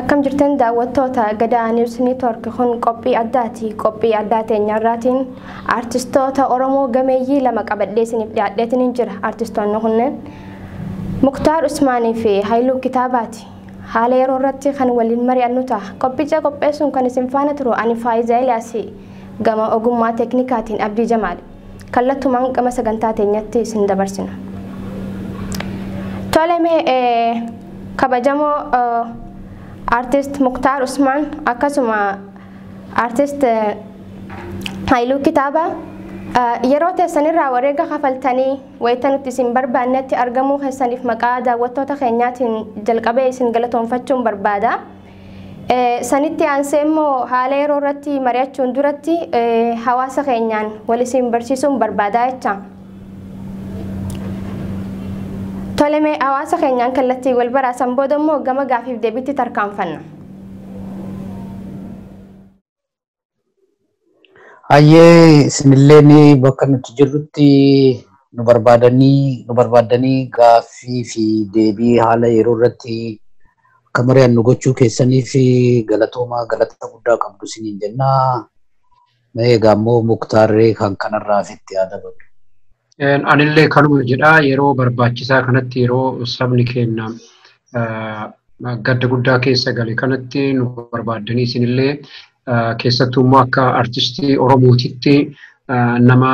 Akkam jirtan daawwattoota Gadaa News Network kun qophii addaati nyaarraatiin artistoota Oromoo gameeyyii lama qabadhee isiniif dhiyaadheetiin jira. Artistoonni kunneen Muktaar Usmaanii fi Haayiluu Kitaabaati. Haala yeroo irratti kan waliin mari'annu ta'a. Qophicha qopheessuun kan isin faana turu ani Faayiza Eliyaasii gama ogummaa teeknikaatiin Abdii Jamaal. Kallattumaan gama sagantaa teenyatti isin dabarsina. Tolemee kabajamoo artist Muktaar Usmaan akkasuma artist Haayiluu Kitaabaa yeroo teessanirraa wareega kafaltanii wayita nuti isin barbaannetti argamuu keessaniif maqaa daawwattoota keenyaatiin jalqabee isin galatoonfachuun barbaada. Sanitti aansee immoo haala yeroo irratti mari'achuun duratti hawaasa keenyaan wal isin barsiisuun barbaada jecha. Tolemee hawaasa keenyaan kallattii wal baraasan booda immoo gama gaafiif deebiitti tarkaanfanna. Ayyee isinillee ni bakka nuti jirrutti nu barbaadanii gaaffii fi deebii haala yeroo irratti akka mari'annu gochuu keessanii fi galata guddaa qabdu isiniin jennaa. Egaa immoo Muktaarree kan kanarraa fitti yaada godhu. Anillee kanuma jedha yeroo barbaachisaa kanatti yeroo sabni keenya gadda guddaa keessa gale kanatti nu barbaadanii isinillee keessattuu immoo akka artistii Oromootitti nama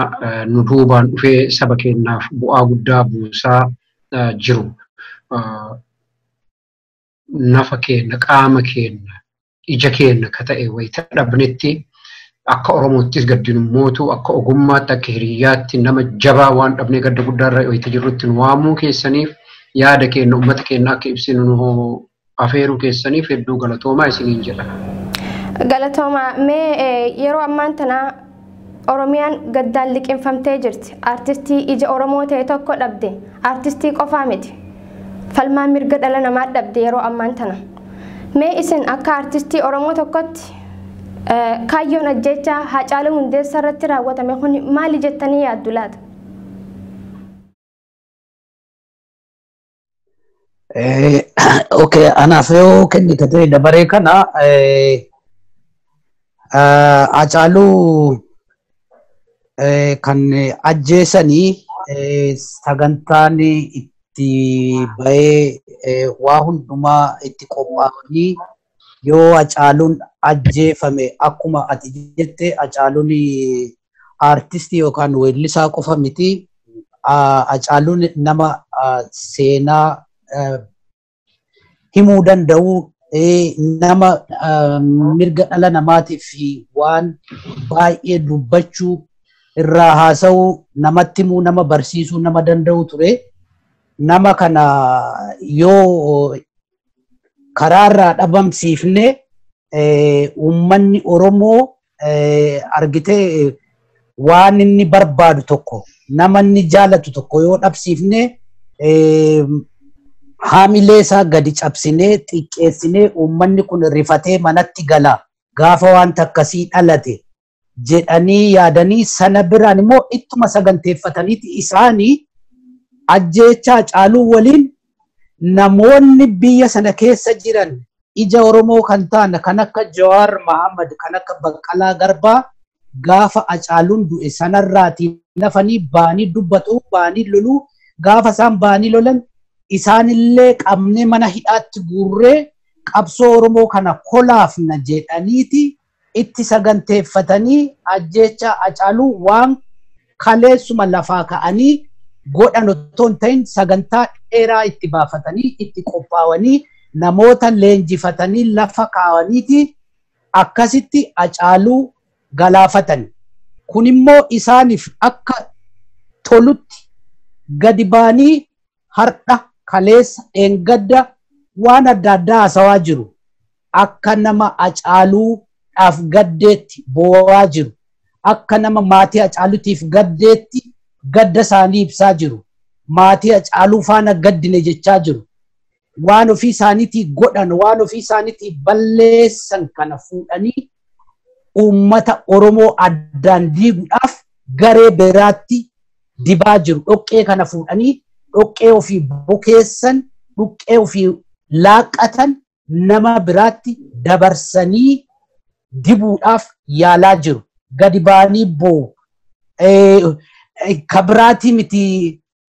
nu duubaan dhufee saba keenyaaf bu'aa guddaa buusaa jiru. Nafa keenya, qaama keenya, ija keenya ka ta'e wayita dhabnetti akka Oromoottis gaddinummoota akka ogummaatti akka hiriyyaatti nama jabaa waan dhabnee gadda guddaarra wayita jirrutti nu waamuu keessaniif yaada keenya uummata keenya akka ibsinu nu afeeruu keessaniif hedduu galatoomaa isiniin jedha. Galatoomaa mee yeroo ammaan tana Oromiyaan gaddaan liqinfamtee jirti. Artistii ija Oromoo ta'e tokko dhabde. Artistii qofaa miti. Falmaa mirga dhala namaa dhabde yeroo ammaan tana. Mee isin akka artistii Oromoo tokkotti kaayyoon ajjeechaa Haacaaluu Hundeessaa irratti raawwatame kun maali jettanii yaaddu laata? Okay, anaaf yoo kennite ta'e dabaree kana Haacaaluu kan ajjeesanii sagantaan itti bahee waa hundumaa itti qophaa'anii yoo Haacaaluun ajjeefame akkuma ati jette Haacaaluun artistii yookaan weellisaa qofa miti. Haacaaluun nama seenaa himuu danda'u nama mirga dhala namaatiif waan baay'ee dubbachuu irraa haasa'uu namatti himuu nama barsiisuu nama danda'u ture. Nama kana yoo karaarraa dhabamsiifne uummanni Oromoo argitee waan inni barbaadu tokko nama inni jaalatu tokko yoo dhabsiifne haamilee isaa gadi cabsinee xiqqeessinee uummanni kun rifatee manatti gala gaafa wanta akkasii dhalate jedhanii yaadanii sana biraan immoo ittuma saganteeffataniiti isaanii ajjeechaa Haacaaluu waliin namoonni biyya sana keessa jiran ija Oromoo kan ta'an kan akka Jawaar Mohaammed kan akka Baqqalaa Garbaa gaafa Haacaaluun du'e sanarraatii nafanii baanii dubbatu baanii loluu gaafa isaan baanii lolan isaanillee qabnee mana hidhaatti guurree qabsoo Oromoo kana kolaafna jedhaniiti itti saganteeffatanii ajjeechaa Haacaaluu waan kaleessuma lafaa ka'anii godhan otoo hin ta'in sagantaa dheeraa itti baafatanii itti qophaa'anii namoota leenjifatanii lafa kaawaniiti akkasitti Haacaaluu galaafatan. Kun immoo isaaniif akka tolutti gadi baanii har'a kaleessa engadda waan adda addaa haasawaa jiru. Akka nama Haacaaluudhaaf gaddeetti boo'aa jiru. Akka nama maatii Haacaaluutiif gaddeetti gadda isaanii ibsaa jiru. Maatii Haacaaluu faana gaddine jechaa jiru. Waan ofii isaaniitii godhan waan ofii isaaniitii balleessan kana fuudhanii uummata Oromoo addaan diiguudhaaf garee biraatti dibaa jiru. Dhoqqee kana fuudhanii dhoqqee ofii bukeessan, dhoqqee ofii laaqatan, nama biraatti dabarsanii dibuudhaaf yaalaa jiru. Gadi baanii boo kabiraati miti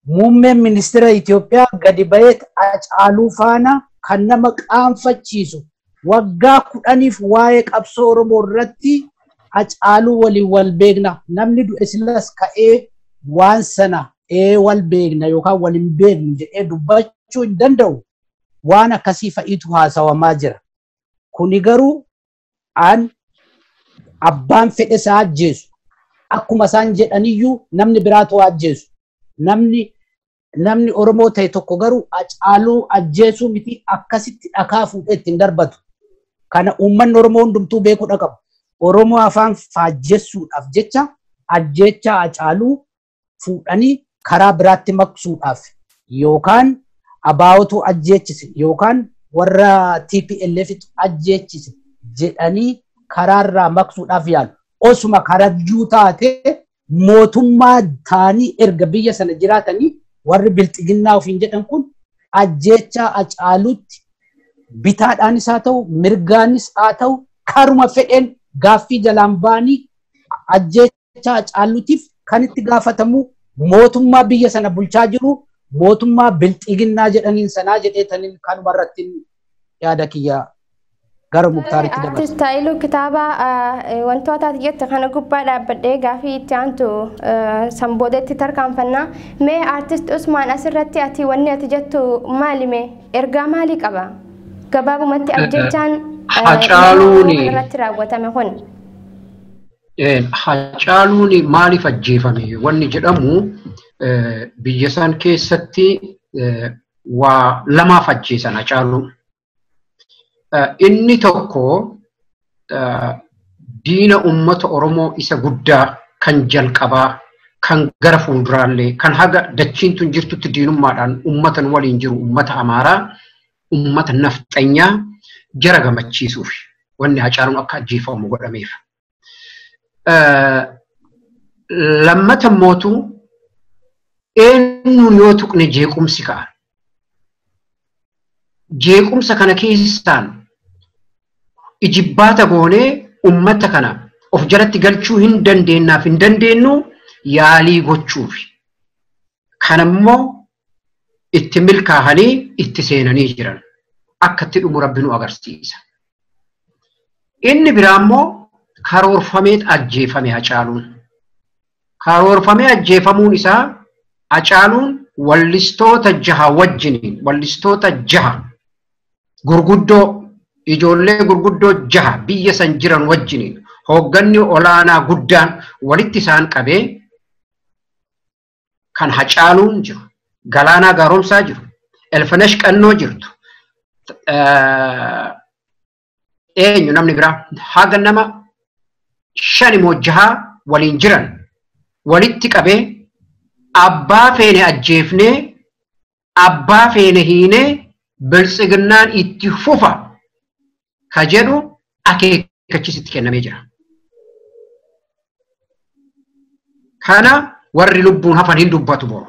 muummeen ministeera Itoophiyaa gadi ba'ee Haacaaluu faana kan nama qaanfachiisu waggaa 10 waa'ee qabsoo Oromoo irratti Haacaaluu waliin wal beekna. Namni du'e silas ka'ee waan sana wal beekna yookaan waliin beeknu jedhee dubbachuu hin danda'u. Waan akkasii fa'iitu haasawamaa jira. Kuni garuu an abbaan fedhe isaa ajjeesu. Akkuma isaan jedhaniyyuu namni biraatu ajjeesu. Namni Oromoo ta'e tokko garuu Haacaaluu ajjeesuu miti akkasitti dhakaa fuudhee ittiin darbatu. Kana uummanni Oromoo hundumtuu beekuu qabu. Oromoo afaan faajjessuudhaaf jecha ajjeechaa Haacaaluu fuudhanii karaa biraatti maksuudhaaf yookaan abaawatu ajjeechise yookaan warra TPLF ajjeechise jedhanii karaarraa maksuudhaaf yaalu. Osuma karajjuu taate mootummaa taanii erga biyya sana jiraatanii warri bilxiginnaa ofiin jedhan kun ajjeechaa Haacaaluutti bitaadhaanis haa ta'u mirgaanis haa ta'u karuma fedhen gaaffii jalaan baanii ajjeechaa Haacaaluutiif kan itti gaafatamu mootummaa biyya sana bulchaa jiru mootummaa bilxiginnaa jedhaniin sanaa jedheetaniin kanuma irratti yaada kiyya gara Muktaaritti dabarsa. Artist Haayiluu kitaaba wantoota ati jette kana gubbaa dhaabbadhee gaaffii itti aantu samboodetti tarkaanfannaa. Mee Artist Usmaan asirratti ati wanni ati jettu maali mee ergaa maalii qaba? Gabaabumatti ajjeechaan Haacaaluun irratti raawwatame kun. Haacaaluun maaliif ajjeefame? Wanni jedhamu biyya san keessatti waa lamaaf ajjeesan Haacaaluun. Inni tokko diina ummata Oromoo isa guddaa kan jalqabaa kan gara fuulduraallee kan haga dachiin tun jirtutti diinummaadhaan ummatan waliin jiru ummata Amaaraa ummata nafxanyaa jara gamachiisuuf wanni Haacaaluun akka ajjeefamu godhameef. Lammata mootu eenyuun yoo tuqne jeequmsi ka'a. Jeequmsa kana keessaan ijibbaata goonee ummata kana of jalatti galchuu hin dandeenyaaf hin dandeenyu yaalii gochuuf. Kanammoo itti milkaa'anii itti seenanii jiran akka itti dhumu Rabbi nu agarsiisa. Inni biraammoo karoorfamee ajjeefame Haacaaluun. Karoorfamee ajjeefamuun isaa Haacaaluun wallistoota 6 wajjiniin wallistoota 6 gurguddoo ijoollee gurguddoo 6 biyya san jiran wajjiniin hoogganni olaanaa guddaan walitti isaan qabee kan Haacaaluun jiru Galaanaa Gaaromsaa jiru Elfanesh Qannoo jirtu eenyu namni biraa haga nama 5 moo 6 waliin jiran walitti qabee abbaa feene ajjeefnee abbaa feene hiinee biltsiginnaan itti fufa ka jedhu akeekkachiisitti kennamee jira. Kana warri lubbuun hafan hin dubbatu boru.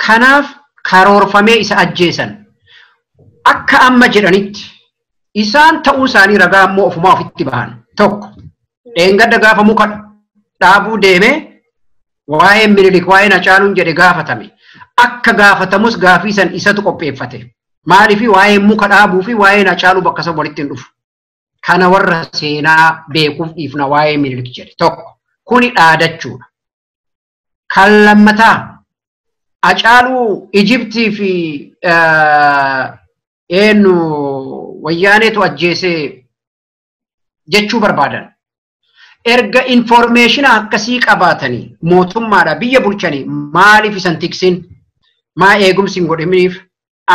Kanaaf karoorfamee isa ajjeesan akka amma jedhanitti isaan ta'uu isaanii ragaa ammoo ofumaa ofitti bahan tokko dheengadda gaafa muka dhaabuu deemee waa'ee Minilik waa'ee Haacaaluun jedhe gaafatame akka gaafatamus gaafii san isatu qopheeffate maaliifi waa'ee muka dhaabuu fi waa'ee Haacaaluu bakka san walitti hin dhufu kana warra seenaa beekuuf dhiifna waa'ee Minilik jedhe tokko kuni dhaadachuudha. Kan lammataa Haacaaluu Ijiptii fi eenyu wayyaaneetu ajjeesee jechuu barbaadan. Erga information akkasii qabaatanii mootummaadha biyya bulchanii maaliif isan tiksin maa eegumsi hin godhiniif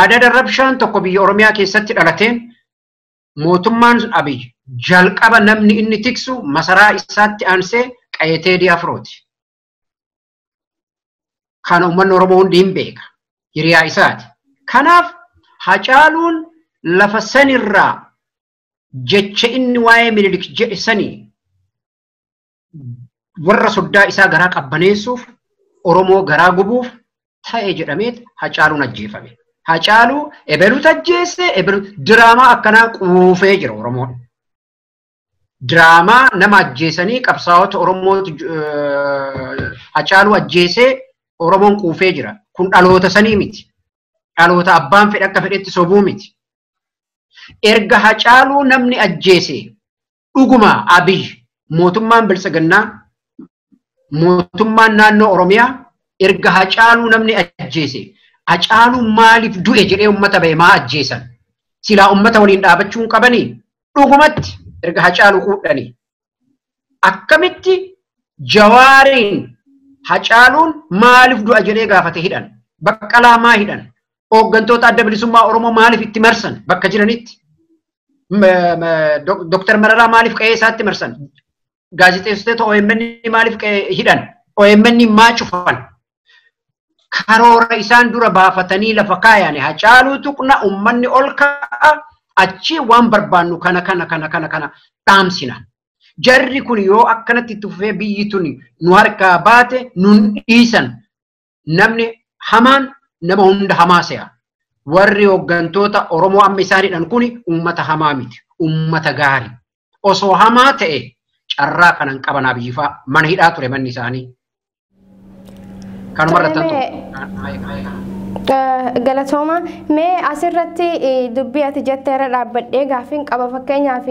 adada rabshaan tokko biyya Oromiyaa keessatti dhalateen mootummaan Abiy jalqaba namni inni tiksu masaraa isaatti aansee Qayetee Diyaafrooti. Kan uummanni Oromoo hundi hin beeka hiriyaa isaati. Kanaaf Haacaaluun lafa sanirraa jecha inni waa'ee Minilik jedhe sanii warra soddaa isaa garaa qabbaneessuuf Oromoo garaa gubuuf ta'e jedhameet Haacaaluun ajjeefame. Haacaaluu ebeluut ajjeese diraamaa akkanaa quufee jira Oromoon. Diraamaa nama ajjeesanii qabsaa'ota Oromooti Haacaaluu ajjeesee Oromoon quufee jira. Kun dhaloota sanii miti. Dhaloota abbaan fedhe akka fedhetti sobuu miti. Erga Haacaaluu namni ajjeese dhuguma Abiy mootummaan Biltsiginnaa mootummaan naannoo Oromiyaa erga Haacaaluu namni ajjeese Haacaaluu maaliif du'e jedhee uummata ba'e maa ajjeesan? Silaa uummata waliin dhaabachuu hin qabanii? Dhugumatti erga Haacaaluu quudhanii. Akkamitti Jawaariin Haacaaluun maaliif du'a jedhee gaafate hidhan? Baqqalaa maa hidhan? Hooggantoota adda bilisummaa Oromoo maaliif itti marsan bakka jiranitti? Dr. Mararaa maaliif qe'ee isaatti marsan? Gaazexeessitoota OMN maaliif hidhan? OMN maa cufan? Karoora isaan dura baafatanii lafa kaayan Haacaaluu tuqna ummanni ol ka'a achi waan barbaannu kana dhaamsina. Jarri kun yoo akkanatti tufee biyyi tuni nu harkaa baate nun dhiisan. Namni hamaan nama hunda hamaa se'a. Warri hooggantoota Oromoo amma isaaniidhaan kuni uummata hamaa miti. Uummata gaarii. Osoo hamaa ta'e carraa kanan qaban Abiyyifaa mana hidhaa ture manni isaanii. Kanuma Galatooma mee asirratti dubbii ati jettee irra dhaabbadhee gaaffiin qaba fakkeenyaaf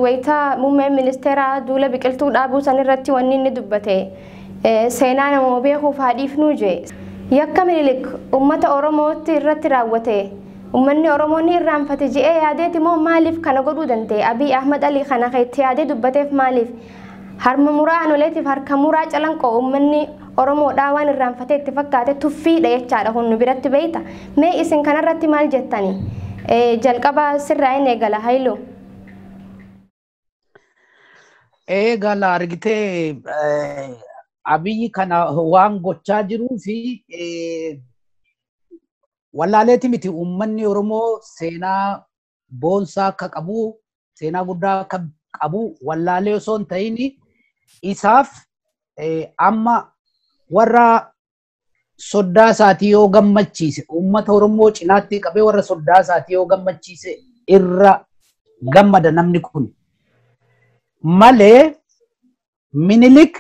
wayitaa muummeen ministeeraa duula biqiltuu dhaabuu san irratti wanni inni dubbate seenaa namoo beekuuf haadhiifnuu jee yakka Minilik uummata Oromootti irratti raawwate uummanni Oromoo ni irraanfate je'ee yaadeeti moo maaliif kana godhuu danda'e Abiy Ahmad Ali kana keetti yaadee dubbateef maaliif harma muraa anoleetiif harka muraa calanqoo uummanni Oromoodhaa waan irraanfatee itti fakkaate tuffiidha jechaadha hunnu biratti beeyta. Mee isin kanarratti maal jettanii? Jalqaba sirraa hin eegala Haayiluu. Eegala argitee Abiyyi kana waan gochaa jiruu fi wallaaleeti miti uummanni Oromoo seenaa boonsaa akka qabu seenaa guddaa akka qabu wallaalee osoo hin ta'in isaaf amma warra soddaa isaatii yoo gammachiise uummata Oromoo cinaatti qabee warra soddaa isaatii yoo gammachiise irra gammada namni kun malee Minilik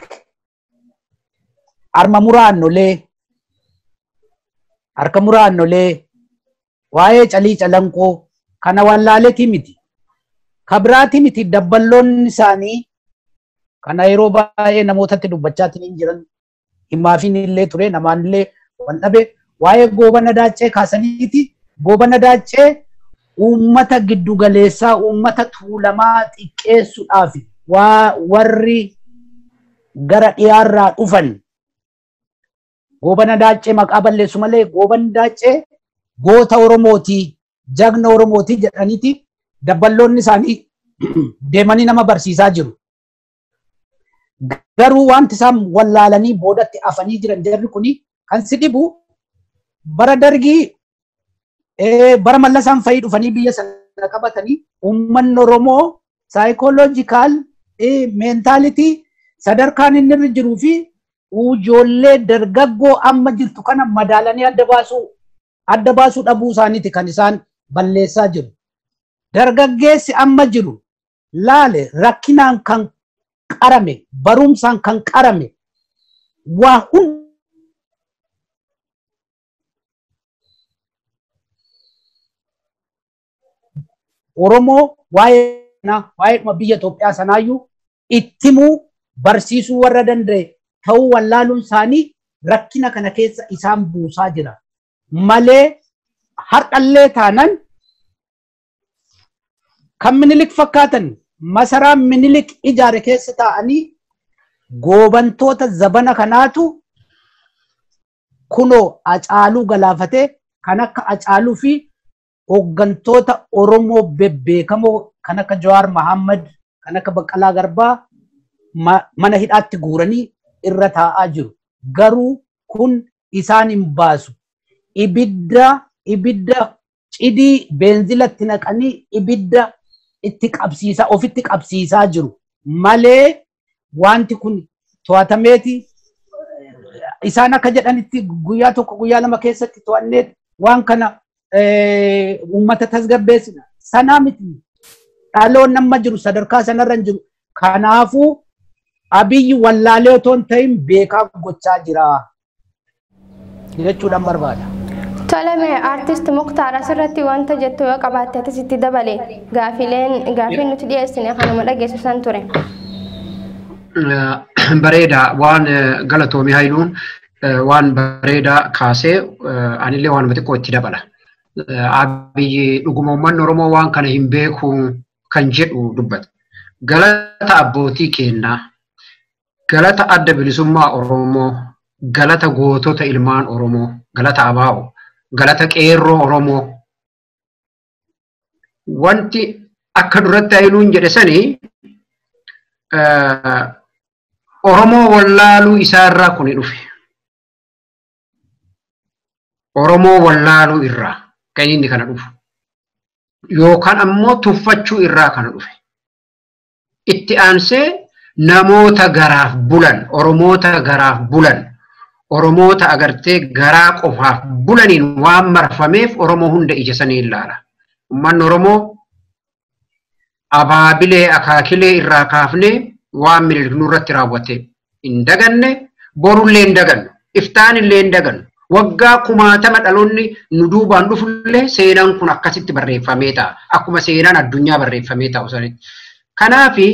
harka muraannolee waa'ee calii calanqoo kana wallaaleeti miti kabiraati miti dabballoonni isaanii kana yeroo baay'ee namootatti dubbachaatiin hin jiran himaafin illee ture namaan illee wan dhabe waa'ee goobana daacee kaasaniiti goobana daacee uummata giddu galeessaa uummata tuulamaa xiqqeessuudhaaf warri gara dhiyaarraa dhufan goobana daacee maqaa balleessu malee goobana daacee goota Oromooti jagna Oromooti jedhaniiti dabballoonni isaanii deemanii nama barsiisaa jiru. Garuu wanti isaan wallaalanii boodatti afanii jiran jarri kuni kan si dhibu bara dargii bara mallasaan fayii dhufanii biyya sana qabatanii uummanni Oromoo saayikooloojikaal meentaalitii sadarkaan inni irra jiruu fi ijoollee dargaggoo amma jirtu kana madaalanii adda baasuu dhabuu isaaniiti kan isaan balleessaa jiru. Dargaggeessi amma jiru laale rakkinaan kan qarame barumsaan kan qarame waa Oromoo waa'ee biyya Itoophiyaa sanaayyuu ittimuu barsiisuu warra danda'e ta'uu wallaaluun isaanii rakkina kana keessa isaan buusaa jira malee har'allee taanan kan Minilik fakkaatan masaraan Minilik ijaare keessa taa'anii goobantoota zabana kanaatu kunoo Haacaaluu galaafatee kan akka Haacaaluu fi hooggantoota Oromoo bebbeekamoo kan akka Jawaar Mohaammed kan akka Baqqalaa Garbaa mana hidhaatti guuranii irra taa'aa jiru. Garuu kun isaan hin baasu. Ibidda cidii beenzilatti naqanii ibidda ofitti qabsiisaa jiru. Malee wanti kun to'atameeti isaan akka jedhanitti guyyaa tokko guyyaa lama keessatti to'annee waan kana uummata tasgabbeessina sanaa miti dhaloon nama jiru sadarkaa sanarra jiru kanaafuu abiyyi wallaalee otoo hin ta'in beekaa gochaa jira jechuudhaan barbaada. Tolame artist Muktaar asirratti wanta jettu yoo qabaatte asitti dabale gaafiin nuti dhiyeessine kanuma dhageessisan ture. Bareeda waan galatoomii Haayiluun waan bareeda kaasee anillee waan xiqqoo itti dabala. Abiyyi dhuguma uummanni Oromoo waan kana hin beeku kan jedhu dubbata. Galata abbootii kennaa, galata adda bilisummaa Oromoo, galata gootota ilmaan Oromoo, galata abaa'oo, galata qeerroo Oromoo. Wanti akka duratti Haayiluun jedhe sanii Oromoo wallaaluu isaarraa kuni dhufe. Oromoo wallaaluu irraa kan inni kana dhufu. Yookaan ammoo tuffachuu irraa kana dhufe. Itti aansee namoota garaaf bulan, Oromoota garaaf bulan, Oromoota agartee garaa qofaaf bulaniin waan marfameef Oromoo hunda ija sanii ilaala. Uummanni Oromoo abaabilee akaakilee irraa kaafnee waan Minilik nurratti raawwate hin daganne, borullee hin dagannu, iftaanillee hin dagannu. Waggaa 60 dhaloonni nu duubaan dhufullee seenaan kun akkasitti barreeffamee ta'a. Akkuma seenaan addunyaa barreeffamee ta'u sanitti. Kanaafi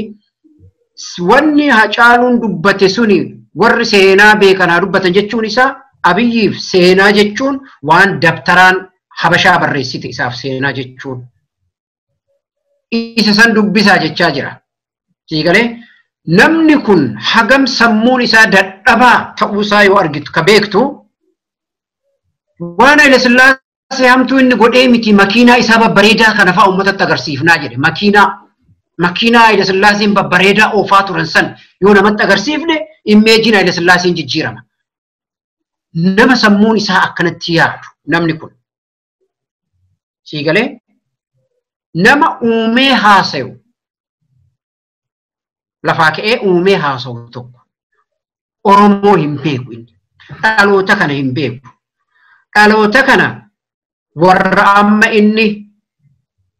wanni Haacaaluun dubbate suni warri seenaa beekanaa dubbatan jechuun isaa Abiyyiif seenaa jechuun waan dabtaraan Habashaa barreessite isaaf seenaa jechuun. Isa san dubbisaa jechaa jira. Siigalee namni kun hagam sammuun isaa dadhabaa ta'uusaa yoo argitu ka beektu waan Haile Sillaasee hamtuu inni godhee miti makiinaa isaa babbareedaa kana fa'aa uummatatti agarsiifnaa jedhe. Makiinaa Haile Sillaaseen babbareedaa oofaa turan san yoo namatti agarsiifne imeejiin Haile Sillaaseen jijjiirama. Nama sammuun isaa akkanatti yaadu namni kun. Siigalee nama uumee haasayu lafaa ka'ee uumee haasawu tokko Oromoo hin beeku inni. Dhaloota kana hin beeku. Dhaloota kana warra amma inni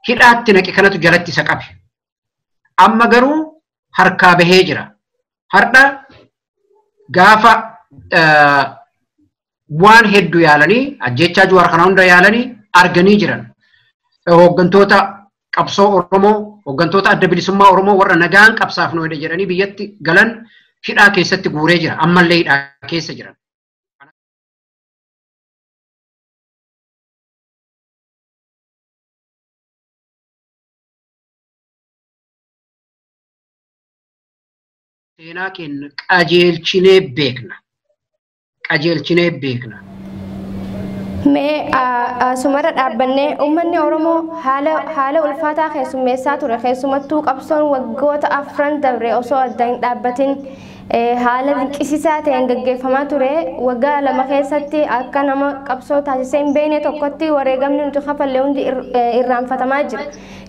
hidhaatti naqe kanatu jalatti isa qabe. Amma garuu harkaa bahee jira. Har'a gaafa waan hedduu yaalanii ajjechaa Jawaar kana hunda yaalanii arganii jiran. Hooggantoota qabsoo Oromoo, hooggantoota adda bilisummaa Oromoo warra nagaan qabsaafnu jedhanii biyyatti galan hidhaa keessatti guuree jira. Ammallee hidhaa keessa jiran. Seenaa keenya qajeelchinee beekna. Qajeelchinee beekna. Mee sumarra dhaabbannee uummanni Oromoo haala ulfaataa keessummeessaa ture. Keessumattuu qabsoon waggoota 4 dabre osoo adda hin dhaabbatin haala dinqisiisaa ta'een gaggeeffamaa ture. Waggaa 2 keessatti akka nama qabsoo taasisee hin beekne tokkotti wareegamni nuti kafallee hundi irraanfatamaa jira.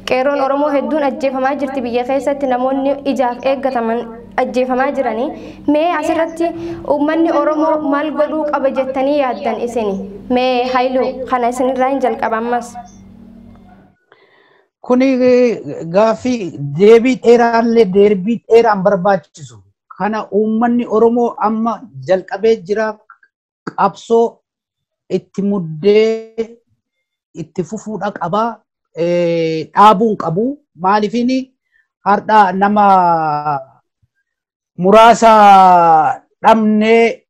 Qeerroon Oromoo hedduun ajjeefamaa jirti biyya keessatti namoonni ijaaf eeggataman ajjeefamaa jiranii. Mee asirratti uummanni Oromoo maal godhuu qaba jettanii yaaddan isini? Mee Haayiluu kana isinirraa hin jalqaba ammas. Kuni gaaffii deebii dheeraan barbaachisu. Kana uummanni Oromoo amma jalqabee jira qabsoo itti muddee itti fufuudha qaba. Dhaabuun qabu. Maaliifini har'a nama muraasa dhabnee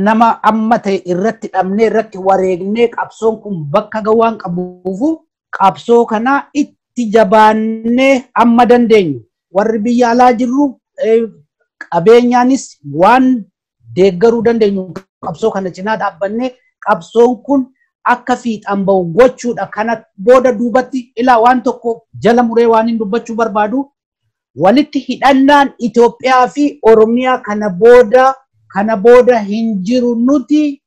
nama amma ta'e irratti dhabnee irratti wareegnee qabsoon kun bakka gawaan qabuufu qabsoo kana itti jabaannee amma dandeenyu warri biyya alaa jirru qabeenyaanis waan deeggaruu dandeenyu qabsoo kana cinaa dhaabbannee qabsoon kun akka fiixaan bahu gochuudha. Kana booda duubatti ilaa waan tokko jala muree waan hin dubbachuu barbaadu walitti hidhannaan Itoophiyaa fi Oromiyaa kana booda hin jiru. Nuti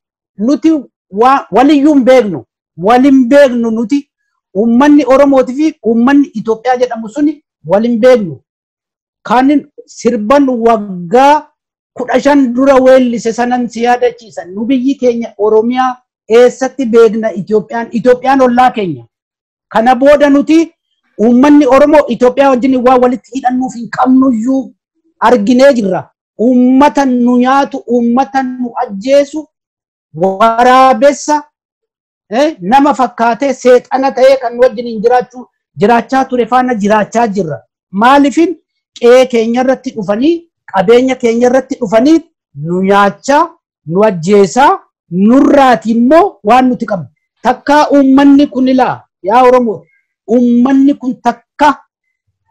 waliyyuu hin beeknu. Walin beeknu nuti uummanni Oromootii fi uummanni Itoophiyaa jedhamu suni walin beeknu. Kan sirban waggaa 15 dura weellise sanan si yaadachiisan. Nu biyyi keenya Oromiyaa eessatti beekna Itoophiyaan ollaa keenya. Kana booda nuti uummanni Oromoo Itoophiyaa wajjin waan walitti hidhannuuf hin qabnuyyuu arginee jirra. Uummata nu nyaatu, uummata nu ajjeesu, waraabessa nama fakkaatee seexana ta'ee kan wajjin jiraachaa ture faana jiraachaa jirra. Maaliifin qe'ee keenya irratti dhufanii qabeenya keenya irratti dhufanii nu nyaachaa nu ajjeesaa nurraati immoo waan nuti qabnu. Takkaa uummanni kun ilaa yaa Oromoo uummanni kun takka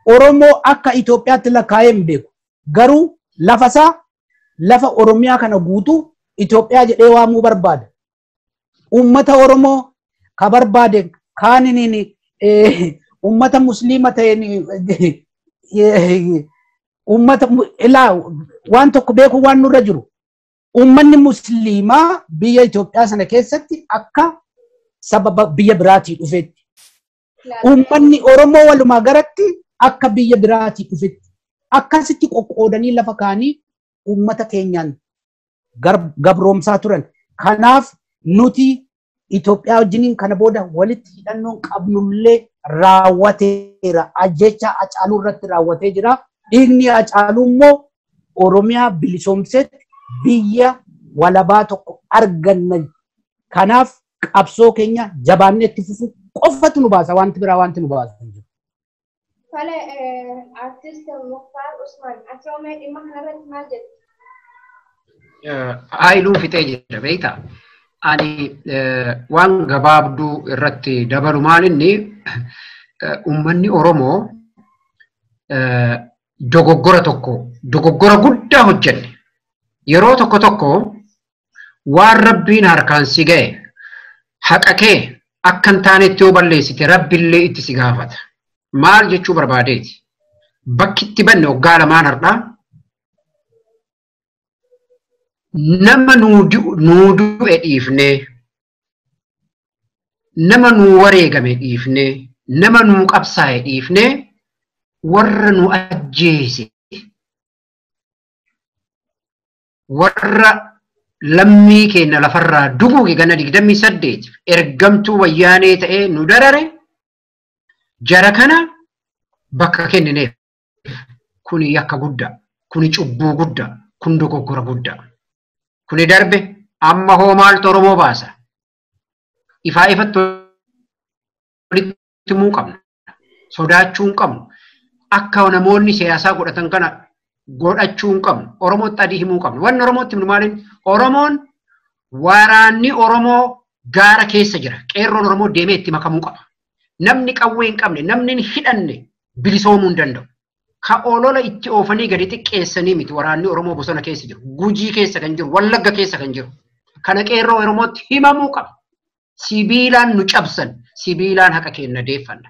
Oromoo akka Itoophiyaatti lakkaa'ee hin beeku. Garuu lafa Oromiyaa kana guutuu Itoophiyaa jedhee waamuu barbaada. Uummata Oromoo ka barbaade kaaniniin uummata musliima ta'een uummata ilaa waan tokko beeku waan nurra jiru. Uummanni musliimaa biyya Itoophiyaa sana keessatti akka sababa biyya biraatii dhufetti. Uummanni Oromoo walumaa galatti akka biyya biraatii dhufetti. Akkasitti qoqqoodanii lafa kaanii uummata keenyaan gabroomsaa turan. Kanaaf nuti Itoophiyaa wajjiniin kana booda walitti hidhannoon qabnullee raawwateera. Ajjeechaa Haacaaluu irratti raawwatee jira. Dhiigni Haacaaluu immoo Oromiyaa bilisoomsetti biyya walabaa tokko arganna. Kanaaf qabsoo keenya jabaannee itti fufu qofatu nu baasa. Wanti biraa wanti nu baasa. Fale artist Mukhtar Usman asoome dhimma kanarratti maal jedhu? Haayiluu fixee jira beektaa? Ani waan gabaabduu irratti dabalu maal inni uummanni Oromoo dogoggora guddaa hojjenne. Yeroo tokko waan Rabbiin harkaan si ga'e haqa kee akka hin taanetti yoo balleessite Rabbillee itti si gaafata. Maal jechuu barbaadeeti? Bakki itti banne waggaa lamaan har'aa nama nuu du'e dhiifnee, nama nuu wareegame dhiifnee, nama nuu qabsaa'e dhiifnee warra nu ajjeese, warra lammii keenya lafarraa duguuge gana 28 ergamtuu wayyaanee ta'ee nu darare jara kana bakka kennineef. Kuni yakka guddaa, kuni cubbuu guddaa, kun dogoggora guddaa. Kuni darbe amma hoo maaltu Oromoo baasa? Ifaa ifatti walitti himuu qabna. Sodaachuu hin qabnu. Akka namoonni siyaasaa godhatan kana godhachuu hin qabnu. Oromootti adii himuu qabnu. Wanni Oromootti himnu maaliin? Oromoon waraanni Oromoo gaara keessa jira. Qeerroon Oromoo deemee itti makamuu qaba. Namni qawwee hin qabne, namni hin hidhanne bilisoomuu hin danda'u. Ka olola itti oofanii gadi xiqqeessanii miti waraanni Oromoo bosona keessa jiru. Gujii keessa kan jiru, Wallagga keessa kan jiru. Kana qeerroo Oromootti himamuu qaba. Sibiilaan nu cabsan, sibiilaan haqa keenya deeffanna.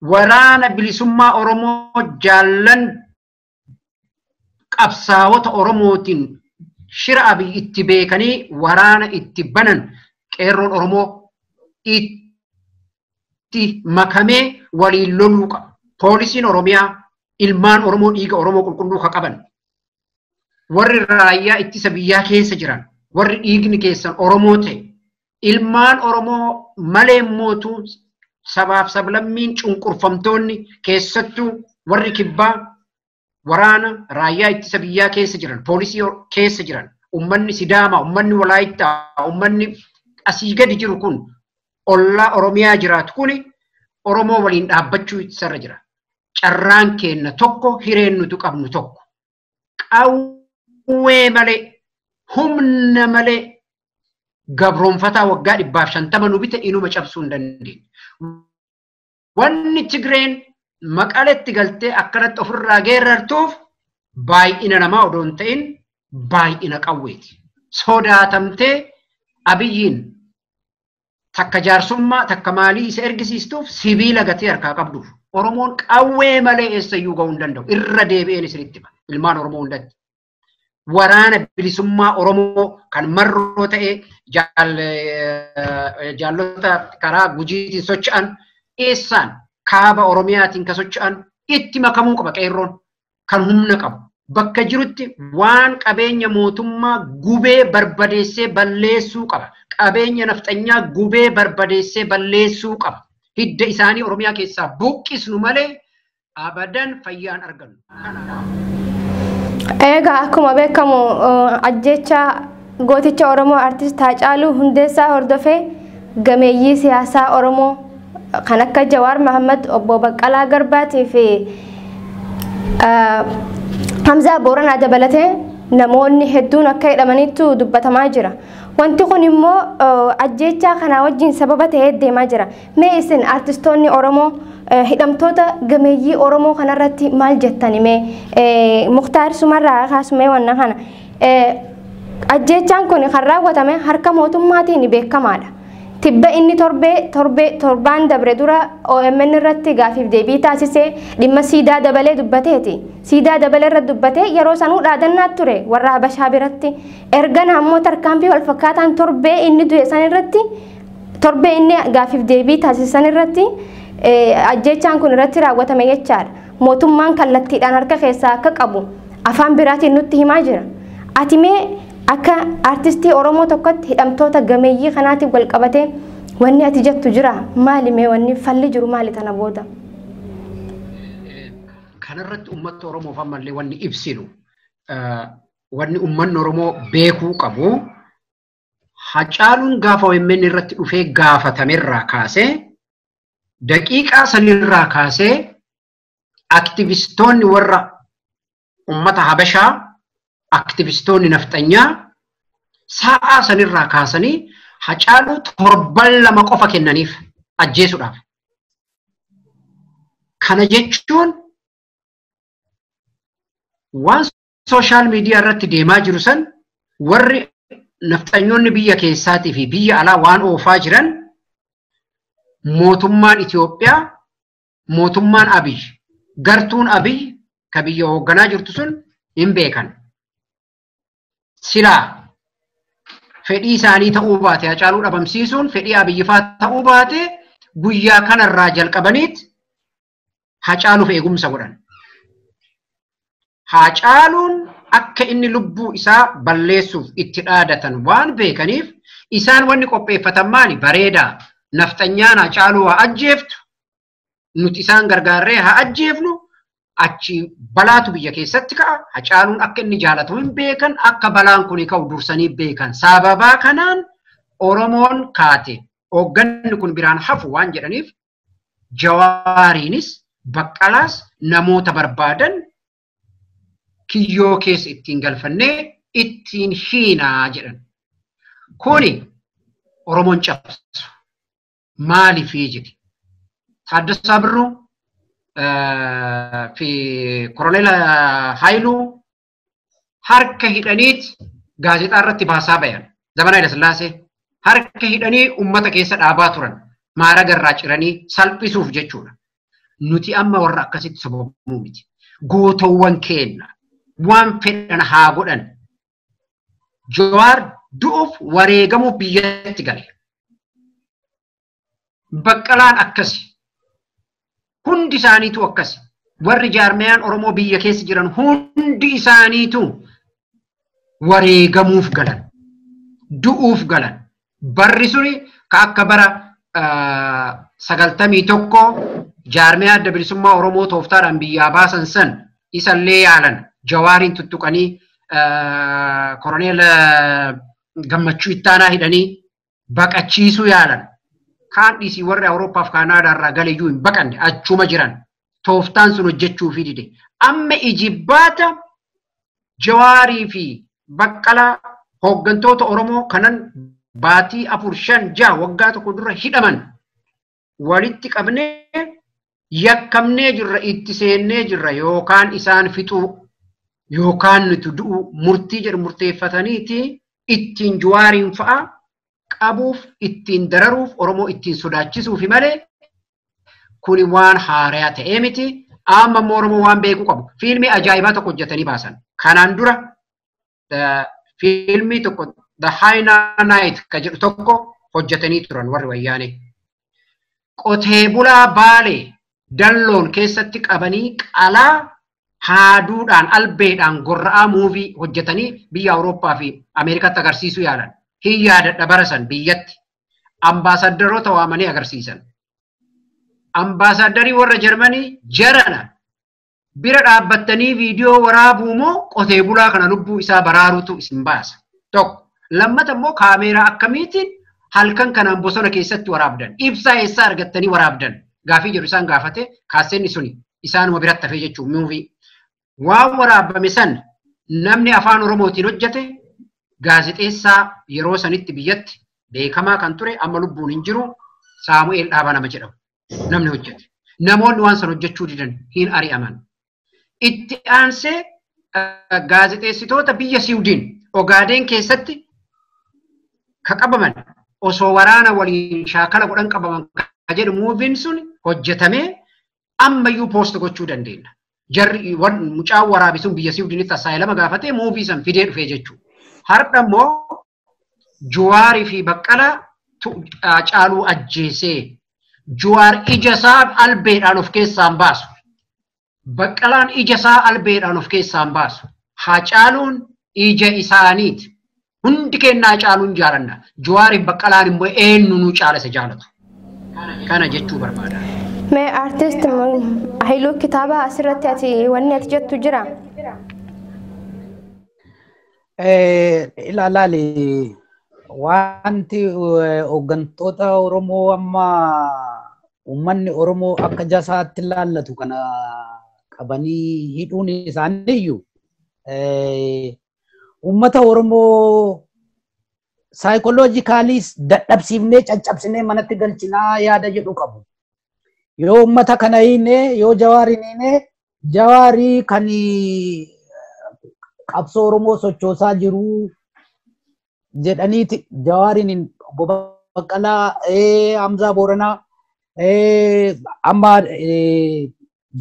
Waraana bilisummaa Oromoo jaallan qabsaa'ota Oromootiin shira Abiy itti beekanii waraana itti banan qeerroon Oromoo itti makamee waliin loluu qaba. Poolisiin Oromiyaa ilmaan Oromoo dhiiga Oromoo qulqulluu ka qaban. Warri raayyaa ittisa biyyaa keessa jiran, warri dhiigni keessan Oromoo ta'e, ilmaan Oromoo malee mootuu sabaaf sablammiin cunqurfamtoonni keessattuu warri kibbaa waraana raayyaa ittisa biyyaa keessa jiran, poolisii keessa jiran, ummanni Sidaamaa, ummanni Walaayittaa, ummanni asii gadi jiru kun ollaa Oromiyaa jiraatu kuni Oromoo waliin dhaabbachuu isarra jira. Carraan keenya tokko, hireen nuti qabnu tokko. Qawwee malee, humna malee gabroonfataa waggaa 150 nu bite inuma cabsuu hin dandeenye. Wanni Tigreen Maqaletti galtee akkanatti ofirraa geerartuuf baay'ina namaa odoo hin ta'in baay'ina qawweeti. Sodaatamtee Abiyyiin takka jaarsummaa takka maalii isa ergisiistuuf sibiila gatee harkaa qabduuf Oromoon qawwee malee eessayyuu ga'uu hin danda'u. Irra deebi'een isinitti hima ilmaan Oromoo hundatti. Waraana bilisummaa Oromoo kan marroo ta'ee jaallota karaa gujiitiin socho'an eessaan kaaba Oromiyaatiin ka socho'an itti makamuu qaba qeerroon kan humna qabu. bakka jirutti waan qabeenya mootummaa gubee barbadeessee balleessuu qaba. Qabeenya nafxanyaa gubee barbadeessee balleessuu qaba. Hidda isaanii Oromiyaa keessaa buqqisnu malee abadan fayyaan argannu. Egaa akkuma beekamu ajjeechaa gooticha Oromoo artist Haacaaluu Hundeessaa hordofee gameeyyii siyaasaa Oromoo kan akka Jawaar Mohaammed, Obbo Baqqalaa Garbaatii fi Hamzaa Booranaa dabalatee namoonni hedduun akka hidhamaniitu dubbatamaa jira. Wanti kun immoo ajjeechaa kana wajjin sababa ta'ee deemaa jira. Mee isin artistoonni Oromoo hidhamtoota gameeyyii Oromoo kanarratti maal jettani? Mee Muktaar Sumarraa kaasumee wanna kana ajjeechaan kun kan raawwatame harka mootummaatiin beekamaadha. Tibba inni torbaan dabre dura OMN irratti gaafiif deebii taasisee dhimma siidaa dabalee dubbateeti. Siidaa dabalee irratti dubbatee yeroo sanuu dhaadannaa ture warra Habashaa biratti. Erga naammoo tarkaanfii wal fakkaataan torbee inni du'e san irratti torbee inni gaafiif deebii taasisan irratti ajjeechaan kun irratti raawwatame jechaadha. Mootummaan kallattiidhaan harka keessaa akka qabu afaan biraatiin nutti himaa jira. Ati mee akka artistii Oromoo tokkotti hidhamtoota gameeyyii kanaatiif wal qabatee wanni ati jettu jira? Maali mee wanni falli jiru maali tana booda? Kanarratti uummata Oromoof ammallee wanni ibsinu wanni uummanni Oromoo beekuu qabu Haacaaluun gaafa OMN irratti dhufee gaafatamerraa kaasee daqiiqaa sanirraa kaasee aktivistoonni warra uummata Habashaa aktivistoonni nafxanyaa sa'a sanirraa kaasanii Haacaaluu torban lama qofa kennaniif ajjeesuudhaaf. Kana jechuun waan sooshaal miidiyaa irratti deemaa jiru san warri nafxanyoonni biyya keessaatii fi biyya alaa waan oofaa jiran mootummaan Itoophiyaa, mootummaan Abiy, gartuun Abiy ka biyya hoogganaa jirtu sun hin beekan. Silaa fedhii isaanii ta'uu baate Haacaaluu dhabamsiisuun fedhii Abiyyifaa ta'uu baate guyyaa kanarraa jalqabaniit Haacaaluuf eegumsa godhan. Haacaaluun akka inni lubbuu isaa balleessuuf itti dhaadatan waan beekaniif isaan wanni qopheeffatan maali? Bareedaa nafxanyaan Haacaaluu haa ajjeeftu nuti isaan gargaarree haa ajjeefnu achi balaatu biyya keessatti ka'a. Haacaaluun akka inni jaalatu hin beekan, akka balaan kun ka'u dursanii beekan. Sababaa kanaan Oromoon kaate hoogganni kun biraan hafu waan jedhaniif Jawaariinis Baqqalaas namoota barbaadan kiyyoo keessa ittiin galfannee ittiin hiinaa jedhan. Kuni Oromoon cabsu maaliifii jedhi? Taaddasaa Birruu fi Koroneel Haayiluu harka hidhaniit gaazexaa irratti baasaa bayan. Zamanaa Hayilasillaasee harka hidhanii uummata keessa dhaabaa turan. Maaraga irraa ciranii salphisuuf jechuudha. Nuti amma warra akkasitti sababuu miti. Gootawwan keenya waan fedhan haa godhan. Jawaar du'uuf wareegamuuf biyyatti gale. Baqqalaan akkasi. Hundi isaaniitu akkasi. Warri jaarmiyaan Oromoo biyya keessa jiran hundi isaaniitu wareegamuuf galan. Du'uuf galan. Barri suni ka akka bara 91 jaarmiyaa adda bilisummaa Oromoo tooftaadhaan biyyaa baasan san isallee yaalan. Jawaariin tuttuqanii Koroneel Gammachuu Ittaanaa hidhanii baqachiisuu yaalan. Kaan dhiisii warri Awuroopaaf Kaanaadaa irraa galeeyyuu hin baqanne achuma jiran. Tooftaan sun hojjechuu fi dide. Amma ijibbaata Jawaarii fi Baqqalaa hooggantoota Oromoo kanan baatii 4-5 waggaa tokko dura hidhaman walitti qabnee yakkamnee jirra, itti seennee jirra, yookaan isaan fixuu yookaan nuti du'u murtii jedhu murteeffataniiti ittiin Jawaariin fa'a qabuuf, ittiin dararuuf, Oromoo ittiin sodaachisuuf malee kuni waan haaraa ta'ee miti. Amma immoo Oromoo waan beekuu qabu. Fiilmii ajaa'ibaa tokko hojjetanii baasan. Kanaan dura fiilmii tokko The Hyena Night ka jedhu tokko hojjetanii turan warri wayyaanee. Qotee bulaa Baalee Dalloon keessatti qabanii qalaa haaduudhaan albeedhaan gorra'aa muuvii hojjetanii biyya Awurooppaa fi Ameerikaatti agarsiisuu yaalan. Hin yaadadha barasan biyyatti ambaasaddaroota waamanii agarsiisan. Ambaasaddarii warra Jarmanii jarana bira dhaabbattanii viidiyoo waraabuu moo qotee bulaa kana lubbuu isaa baraaruutu isin baasa. Tokko. Lammata immoo kaameeraa akkamiitiin halkan kanaan bosona keessatti waraabdan. Ibsaa eessaa argattanii waraabdan. Gaafii jedhu isaan gaafate kaaseenni suni isaanuma biratti hafee jechuun muuvii. Waan waraabame san namni afaan Oromootiin hojjete gaazexeessaa yeroo sanitti biyyatti beekamaa kan ture amma lubbuun hin jiru Saamu'eel Dhaabaa nama jedhamu. Namni hojjete. Namoonni waan san hojjechuu didan hin ari'aman. Itti aansee gaazexeessitoota biyya Siwiidin Ogaadeen keessatti ka qabaman osoo waraana waliin shaakala godhan qabaman ka jedhu muuviin sun hojjetamee ammayyuu poost gochuu dandeenya. Jarri mucaan waraabisuun biyya Siwiidinitti asaayilama gaafatee muuvii san fidee dhufee jechuudha. Har'a immoo Juwaarii fi Baqqalaa Haacaaluu ajjeesee Juwaar ija isaa albeedhaan of keessaan baasu. Baqqalaan ija isaa albeedhaan of keessaan baasu. Haacaaluun ija isaaniiti. Hundi kennaa Haacaaluun jaalanna. Juwaariif Baqqalaan immoo eenyu nu caalase jaalatu. Kana jechuu barbaada. Mee artist Haayiluu kitaaba asirratti ati wanni ati jettu jira? Ilaalaali wanti hooggantoota Oromoo amma uummanni Oromoo akka jasaatti ilaallatu kana qabanii hidhuun isaaniiyyuu uummata Oromoo saayikoloojikaaliis dadhabsiifnee caccabsinee manatti galchinaa yaada jedhu qabu. Yoo uummata kana hiine yoo Jawaariin hiine Jawaarii kan qabsoo Oromoo sochoosaa jiru jedhaniiti Jawaariin Baqqalaa Hamzaa Booranaa amma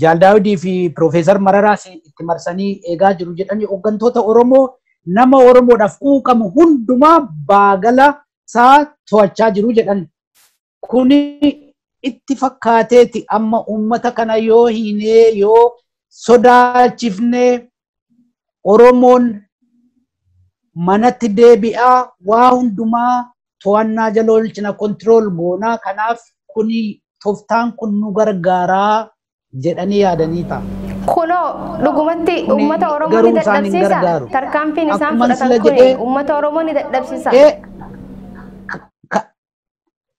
Jaal Daawudii fi Profeesar Mararaas itti marsanii eegaa jiru jedhanii hooggantoota Oromoo nama Oromoodhaaf quuqamu hundumaa baagala isaa to'achaa jiru jedhan. Kuni itti fakkaateeti amma uummata kana yoo hiinee yoo sodaachifnee Oromoon manatti deebi'aa waa hundumaa to'annaa jala oolchina kontirool goonaa kanaaf kuni toftaan kun nu gargaaraa jedhanii yaadanii ta'a. Kunoo dhugumatti uummata Oromoo ni dadhabsiisa. Tarkaanfiin isaan fudhatan kuni uummata Oromoo ni dadhabsiisa.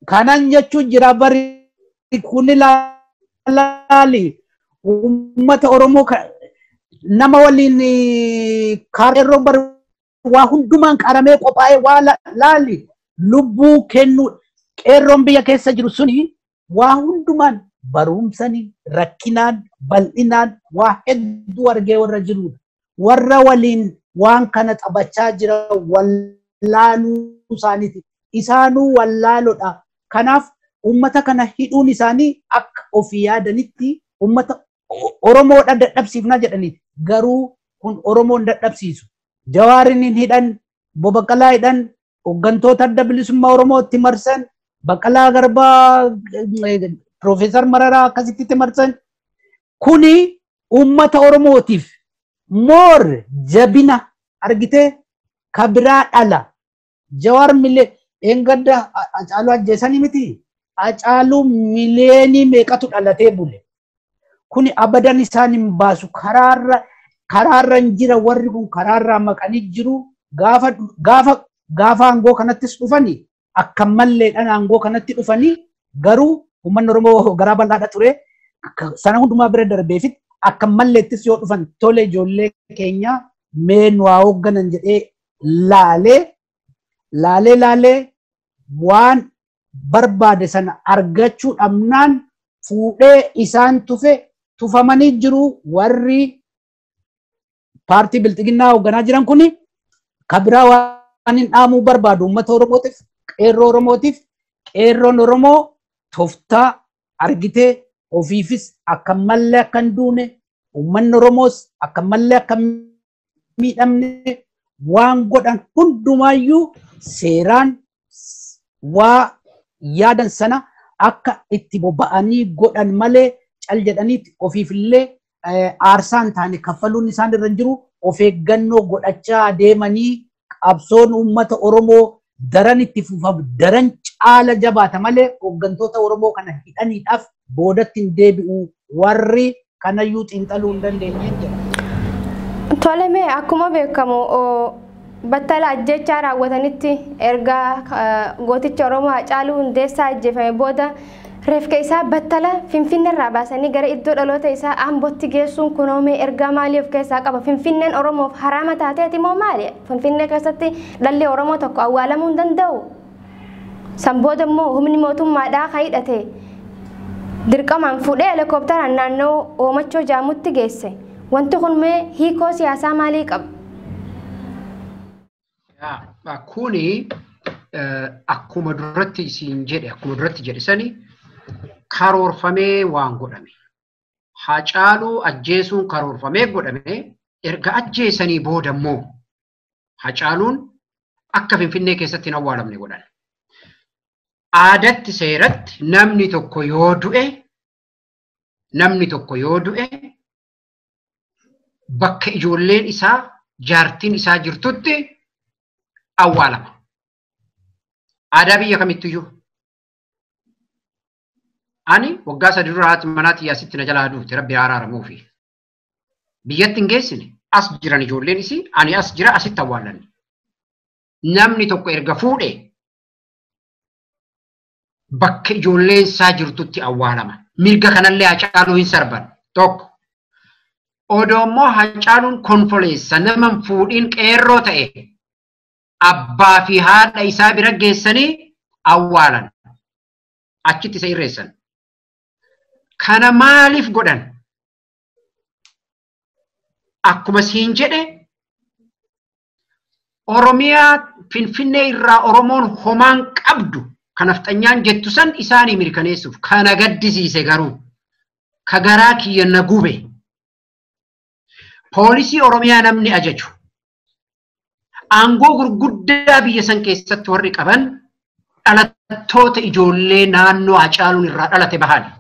Kanan jechuun jira bari kun ilaali uummata Oromoo nama waliin kaareroo bari waa hundumaan qaramee qophaa'ee waa laali lubbuu kennu qeerroon biyya keessa jiru suni waa hundumaan barumsanii rakkinaan bal'inaan waa hedduu argee warra jirudha. Warra waliin waan kana taphachaa jira wallaaluu isaaniiti. Isaanuu wallaalodha. Kanaaf uummata kana hidhuun isaanii akka ofii yaadanitti uummata Oromoodha dadhabsiifnaa jedhaniiti. Garuu kun Oromoon dadhabsiisu. Jawaariin hidhan, Baqqalaa hidhan, hooggantoota adda bilisummaa Oromootti marsan, Baqqalaa Garbaa Profeesar Mararaa akkasitti marsan. Kuni uummata Oromootiif moor jabina argitee kabiraa dhala. Jawaar milee engadda Haacaaluu ajjeesanii miti. Haacaaluu mileenii meeqatu dhalatee bule. Kuni abadan isaan hin baasu karaarra hin jira warri kun karaarraa maqanii jiru gaafa aangoo kanattis dhufanii akka malleedhaan aangoo kanatti dhufanii garuu uummanni Oromoo garaa bal'aadha ture sana hundumaa bira darbeefit akka malleettis yoo dhufan tole ijoollee keenya meen waa hoogganan jedhee laalee waan barbaade sana argachuu dhabnaan fuudhee isaan tufamanii jiru warri paartii bilxiginnaa hoogganaa jiran kuni kabiraa waan hin dhaamuu barbaadu uummata Oromootiif qeerroo Oromootiif qeerroon Oromoo toftaa argitee ofiifis akka mallee akka hin duune uummanni Oromoos akka mallee akka miidhamne waan godhan hundumaayyuu seeraan waa yaadan sana akka itti bobba'anii godhan malee cal jedhaniitti ofiifillee aarsaan taane kaffaluun isaan irra jiru of eeggannoo godhachaa deemanii qabsoon uummata Oromoo daran itti fufamu daran caala jabaata malee hooggantoota Oromoo kana hidhaniidhaaf boodatti hin deebi'u warri kanayyuu xiinxaluu hin dandeenye jira. Tole mee akkuma beekamu battala ajjechaa raawwatanitti erga gooticha Oromoo Haacaaluu Hundeessaa ajjeefame booda reefka isaa battala Finfinnee irraa baasanii gara iddoo dhaloota isaa Ambootti geessuun kunoomee ergaa maalii of keessaa qaba? Finfinneen Oromoof haraama taateeti moo maali? Finfinnee keessatti dhalli Oromoo tokko awwaalamuu hin danda'u. San booda immoo humni mootummaadhaa kan hidhate dirqamaan fuudhee helikoophteraan naannoo Oomachoo Jaamutti geesse. Wanti kun mee hiikoo siyaasaa maalii qaba? Kuni akkuma duratti isiin jedhe sani karoorfamee waan godhame. Haacaaluu ajjeesuun karoorfamee godhame erga ajjeesanii booda immoo Haacaaluun akka Finfinnee keessatti hin awwaalamne godhan. Aadatti seeratti namni tokko yoo du'e bakka ijoolleen isaa jaartiin isaa jirtutti awwaalama. Aadaa biyya kamittiyyuu. Ani waggaa 3 dura haati manaatti yaasitti na jalaa duute rabbi araaramuufi. Biyyatti hin geessine as jiran ijoolleen isii ani as jira asitti awwaalanne. Namni tokko erga fuudhee bakka ijoolleen isaa jirtutti awwaalama. Mirga kanallee Haacaaluu hin sarban tokko. Odoo immoo Haacaaluun konfoleessa nama fuudhiin qeerroo ta'e abbaa fi haadha isaa bira geessanii awwaalan. Achitti isa irreessan. Kana maaliif godhan? Akkuma siin jedhe Oromiyaa Finfinnee irraa Oromoon homaan qabdu kan afxanyaan jettu san isaanii mirkaneessuuf kana gaddisiise garuu ka garaa kiyya na gube. Poolisii Oromiyaa namni ajaju aangoo gurguddaa biyya san keessatti warri qaban dhalattoota ijoollee naannoo Haacaaluun irraa dhalate bahan.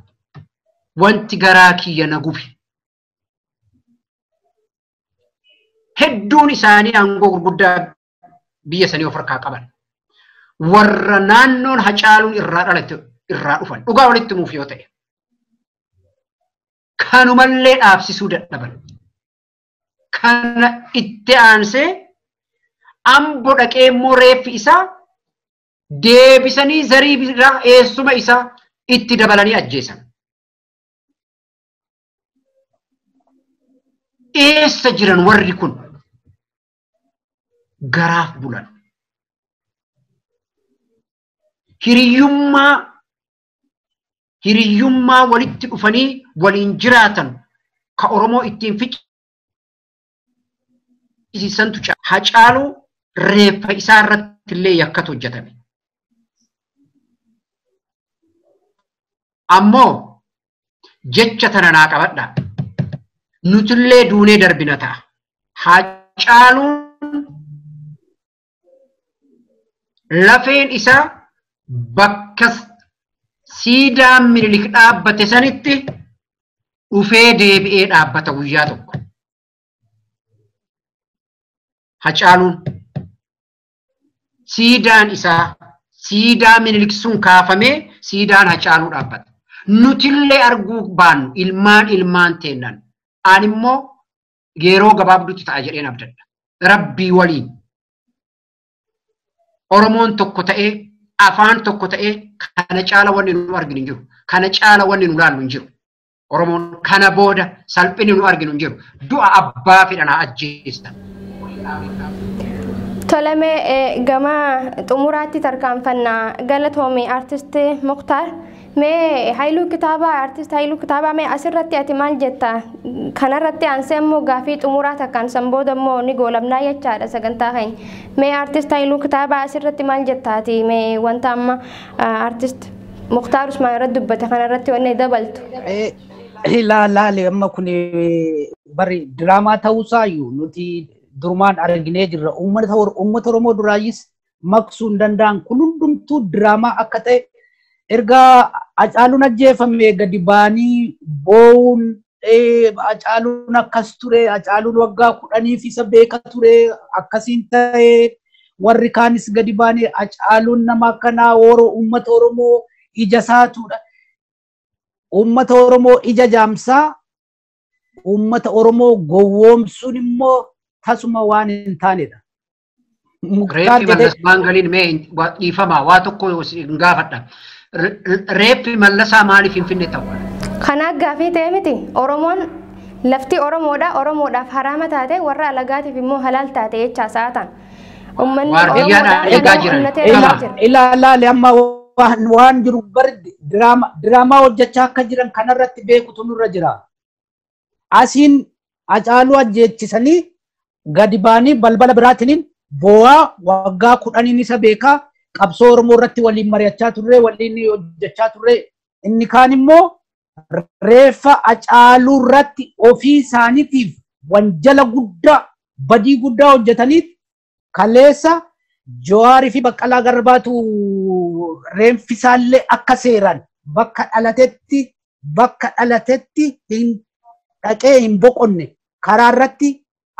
Wanti garaa kiyya na gube. Hedduun isaanii aangoo gurguddaa biyya sanii of harkaa qaban. Warra naannoon Haacaaluun irraa dhalate irraa dhufan. Dhugaa walitti muuf yoo ta'e. Kanumallee dhaabsisuu dadhaban. Kana itti aansee Amboo dhaqee immoo reeffi isaa deebisanii zarii biraa eessuma isaa itti dabalanii ajjeesan. Eessa jiran warri kun garaaf bulan. Hiriyyummaa walitti dhufanii waliin jiraatan ka Oromoo ittiin ficcisiisantu Haacaaluu reeffa isaa irratti illee yakkatu hojjetame. Ammoo jecha tana naa qabadha. Nutillee duunee darbina ta'a. Haacaaluun lafeen isaa bakka siidaan Minilik dhaabbate sanitti dhufee deebi'ee dhaabbata guyyaa tokko. Haacaaluun siidaan isaa siidaa Minilik sun kaafamee siidaan Haacaaluu dhaabbata. Nutillee arguu baannu ilmaan teennan. Ani immoo yeroo gabaabduutti ta'a jedheen abdadha. Rabbii waliin Oromoon tokko ta'ee afaan tokko ta'ee kana caala wanni nu arginu hin jiru. Kana caala wanni nu laallu hin jiru. Oromoon kana booda salphini nu arginu hin jiru. Du'a abbaa fedhanaa ajjeessan. Tolame gama xumuraatti tarkaanfannaa galatoomii artistii Muktaar mee Haayiluu Kitaabaa artist Haayiluu Kitaabaa mee asirratti ati maal jetta kanarratti aansee immoo gaafii xumuraa takkaan san booda immoo ni goolabnaa jechaadha sagantaa keenya mee artist Haayiluu Kitaabaa asirratti maal jettaati mee wanta amma artist Muktaar Usmaan irratti dubbate kanarratti wanni dabaltu. Ilaali amma kun bari diraamaa ta'uusaayyuu nuti durmaan arginee jirra. Uummata Oromoo duraayis maqsuu hin danda'an kun hundumtuu diraamaa akka ta'e erga Haacaaluun ajjeefame gadi baanii boo'uun Hacaaluun akkas ture, Hacaaluun waggaa 10 isa beeka ture, akkasiin ta'e warri kaanis gadi baane Hacaaluun nama akkanaa uummata Oromoo ija isaatudha. Uummata Oromoo ija jaamsaa, uummata Oromoo gowwoomsuun immoo tasuma waan hin taanedha. Reeffi mallasaan galiin mee dhiifama waa tokko hin gaafadha. Reeffi mallasaa maaliif Finfinnee ta'u? Kana gaaffii ta'e miti. Oromoon lafti Oromoodha. Oromoodhaaf haraama taate warra alagaatiif immoo halaal taate jechaa sa'aatan. Uummanni Oromoodhaa ilaalaa amma waan jiru bari diraamaa hojjechaa akka jiran kanarratti beekutu nurra jira. Asiin Hacaaluu ajjeechisanii gadi baanii balbala biraatiin boo'aa waggaa 10 isa beekaa qabsoo Oromoo irratti waliin mari'achaa turre, waliin hojjechaa turre. Inni kaan immoo reeffa Hacaaluu irratti ofii isaaniitiif wanjala guddaa badii guddaa hojjetaniit kaleessa Jawaarii fi Baqqalaa Garbaatu reeffi isaallee akka seeran bakka dhalatetti hin dhaqee hin boqonne karaa irratti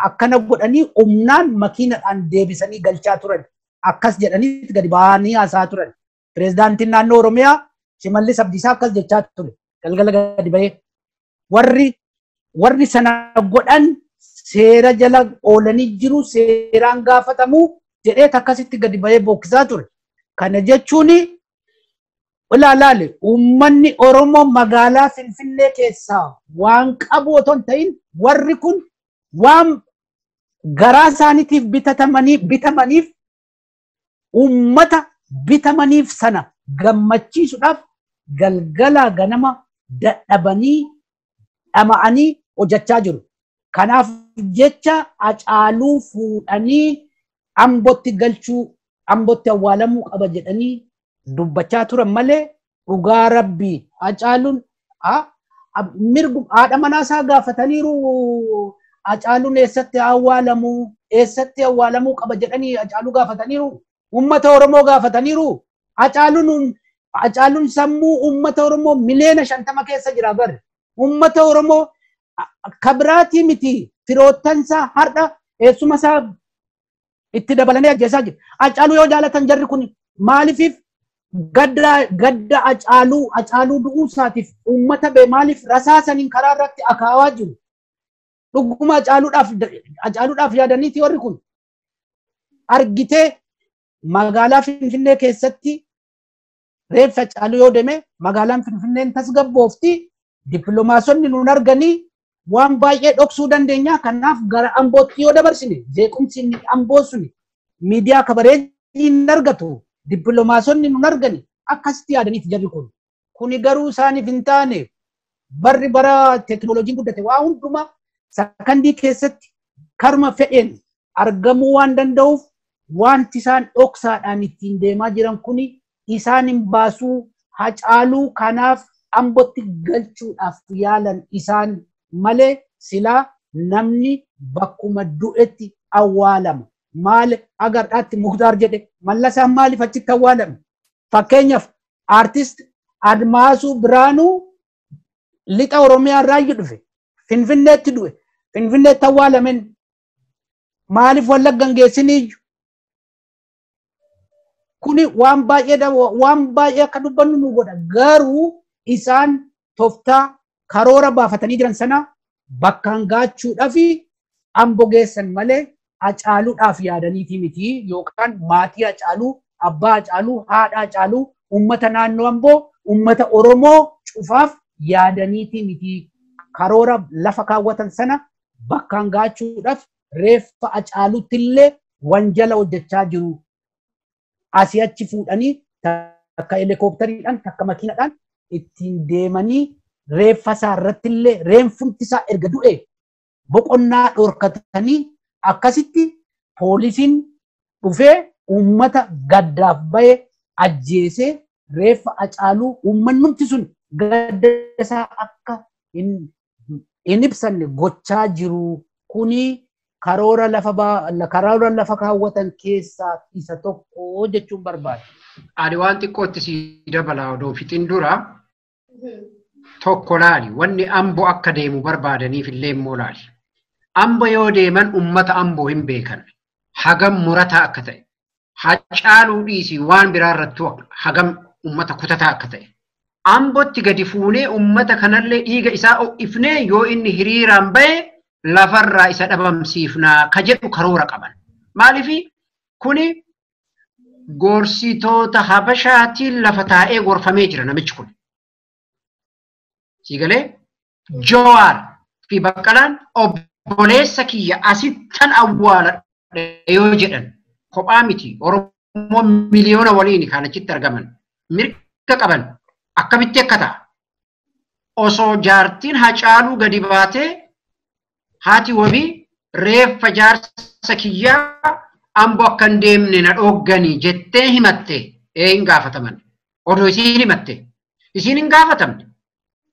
akkana godhanii humnaan makiinadhaan deebisanii galchaa turan. Akkas jedhanii gadi ba'anii haasaa turan. Pireezidaantiin naannoo Oromiyaa Shimallis Abdiisaa akkas jechaa ture. Galgala gadi ba'ee warri sana godhan seera jala oolanii jiru, seeraan gaafatamu jedhee akkasitti gadi ba'ee booksaa ture. Kana jechuun ilaalaale uummanni Oromoo magaalaa Finfinnee keessaa waan qabu otoo hin ta'in warri kun waan garaa isaaniitiif bitamaniif uummata bitamaniif sana gammachiisuudhaaf galgala ganama dadhabanii dhama'anii hojjechaa jiru. Kanaaf jecha Hacaaluu fuudhanii Ambootti galchuu, Ambootti awwaalamuu qaba jedhanii dubbachaa turan malee dhugaa Rabbii Hacaaluun mirgu haadha manaasaa gaafataniiru. Hacaaluun eessatti awwaalamuu qaba jedhanii Hacaaluu gaafataniiru. Uummata Oromoo gaafataniiru. Hacaaluun sammuu uummata Oromoo miliyoona 50 keessa jira bare. Uummata Oromoo kabiraatii miti firoottansaa har'a eessuma isaa itti dabalanii ajjeesaa jiru. Hacaaluu yoo jaalatan jarri kun maaliif gadda Hacaaluu du'uu isaatiif uummata bee maaliif rasaasaniin karaa irratti akaawaa jiru. Dhuguma Hacaaluudhaaf yaadaniiti warri kun. Argitee magaalaa Finfinnee keessatti reeffa Hacaaluu yoo deeme magaalaan Finfinneen tasgabboofti. Dippiloomaasonni nuun arganii waan baay'ee dhoksuu dandeenya. Kanaaf gara Ambootti yoo dabarsine jeequmsi Amboo suni miidiyaa kabareetii hin argatu. Dippiloomaasonni nuun argani akkasitti yaadaniiti jarri kun. Kuni garuu isaaniif hin taane barri bara teekinooloojiin guddate waa hundumaa sakandii keessatti karma fedheen argamuu waan danda'uuf wanti isaan dhoksaadhaan ittiin deemaa jiran kuni isaan hin baasuu. Hacaaluu kanaaf Ambootti galchuudhaaf yaalan isaan malee silaa namni bakkuma du'etti awwaalama. Maal agardaatti Muktaar jedhe Mallasaan maaliif achitti awwaalame? Fakkeenyaaf aartist Admaasuu Biraanuu lixa Oromiyaa irraa dhufe Finfinneetti du'e. Finfinneetti awwaalamen maaliif Wallaggan geessinii? Kuni waan baay'ee akka dubbannu nu godha. Garuu isaan toftaa karoora baafatanii jiran sana bakkaan gaachuudhaaf Amboo geessan malee Hacaaluudhaaf yaadaniiti miti yookaan maatii Hacaaluu, abbaa Hacaaluu, haadha Hacaaluu, uummata naannoo Amboo, uummata Oromoo cufaaf yaadaniiti miti. Karoora lafa kaawwatan sana bakkaan gaachuudhaaf reeffa Hacaaluutti illee wanjala hojjechaa jiru. Asii achi fuudhanii takka helikooppitariidhaan takka makiinadhaan ittiin deemanii reeffa isaa irratti illee reeffumti isaa erga du'e boqonnaa dhorkatanii akkasitti poolisiin dhufee uummata gaddaaf bahe ajjeesee reeffa Hacaaluu uummannumti sun gadda isaa akka hin ibsanne gochaa jiru. Kuni karoora lafa kaawwatan keessaa isa tokko jechuun barbaada. Ani waan xiqqootti si dabala odoo fixin dura tokko laali wanni Amboo akka deemu barbaadaniif illee immoo laali. Amboo yoo deeman ummata Amboo hin beekan. Hagam murataa akka ta'e. Haacaaluu dhiisii waan biraa irrattu hagam ummata kutataa akka ta'e. Ambootti gadi fuunee ummata kanallee dhiiga isaa ifnee yoo inni hiriiraan ba'e lafarraa isa dhabamsiifnaa ka jedhu karoora qaban. Maaliifi kuni gorsitoota Habashaatiin lafa taa'ee gorfamee jira namichi kun. Siigalee Jawaar fi Baqqalaan obboleessa kiyya asittan awwaala yoo jedhan kophaa miti Oromoo miliyoona waliin kan achitti argaman mirga qaban akkamitti akka ta'a. Osoo jaartiin Haacaaluu gadi baatee haati wabii reeffa jaarsa kiyyaa Amboo akka hin deemne na dhoogganii jettee himatte hin gaafataman. Odoo isiin himatte isiin hin gaafatamne.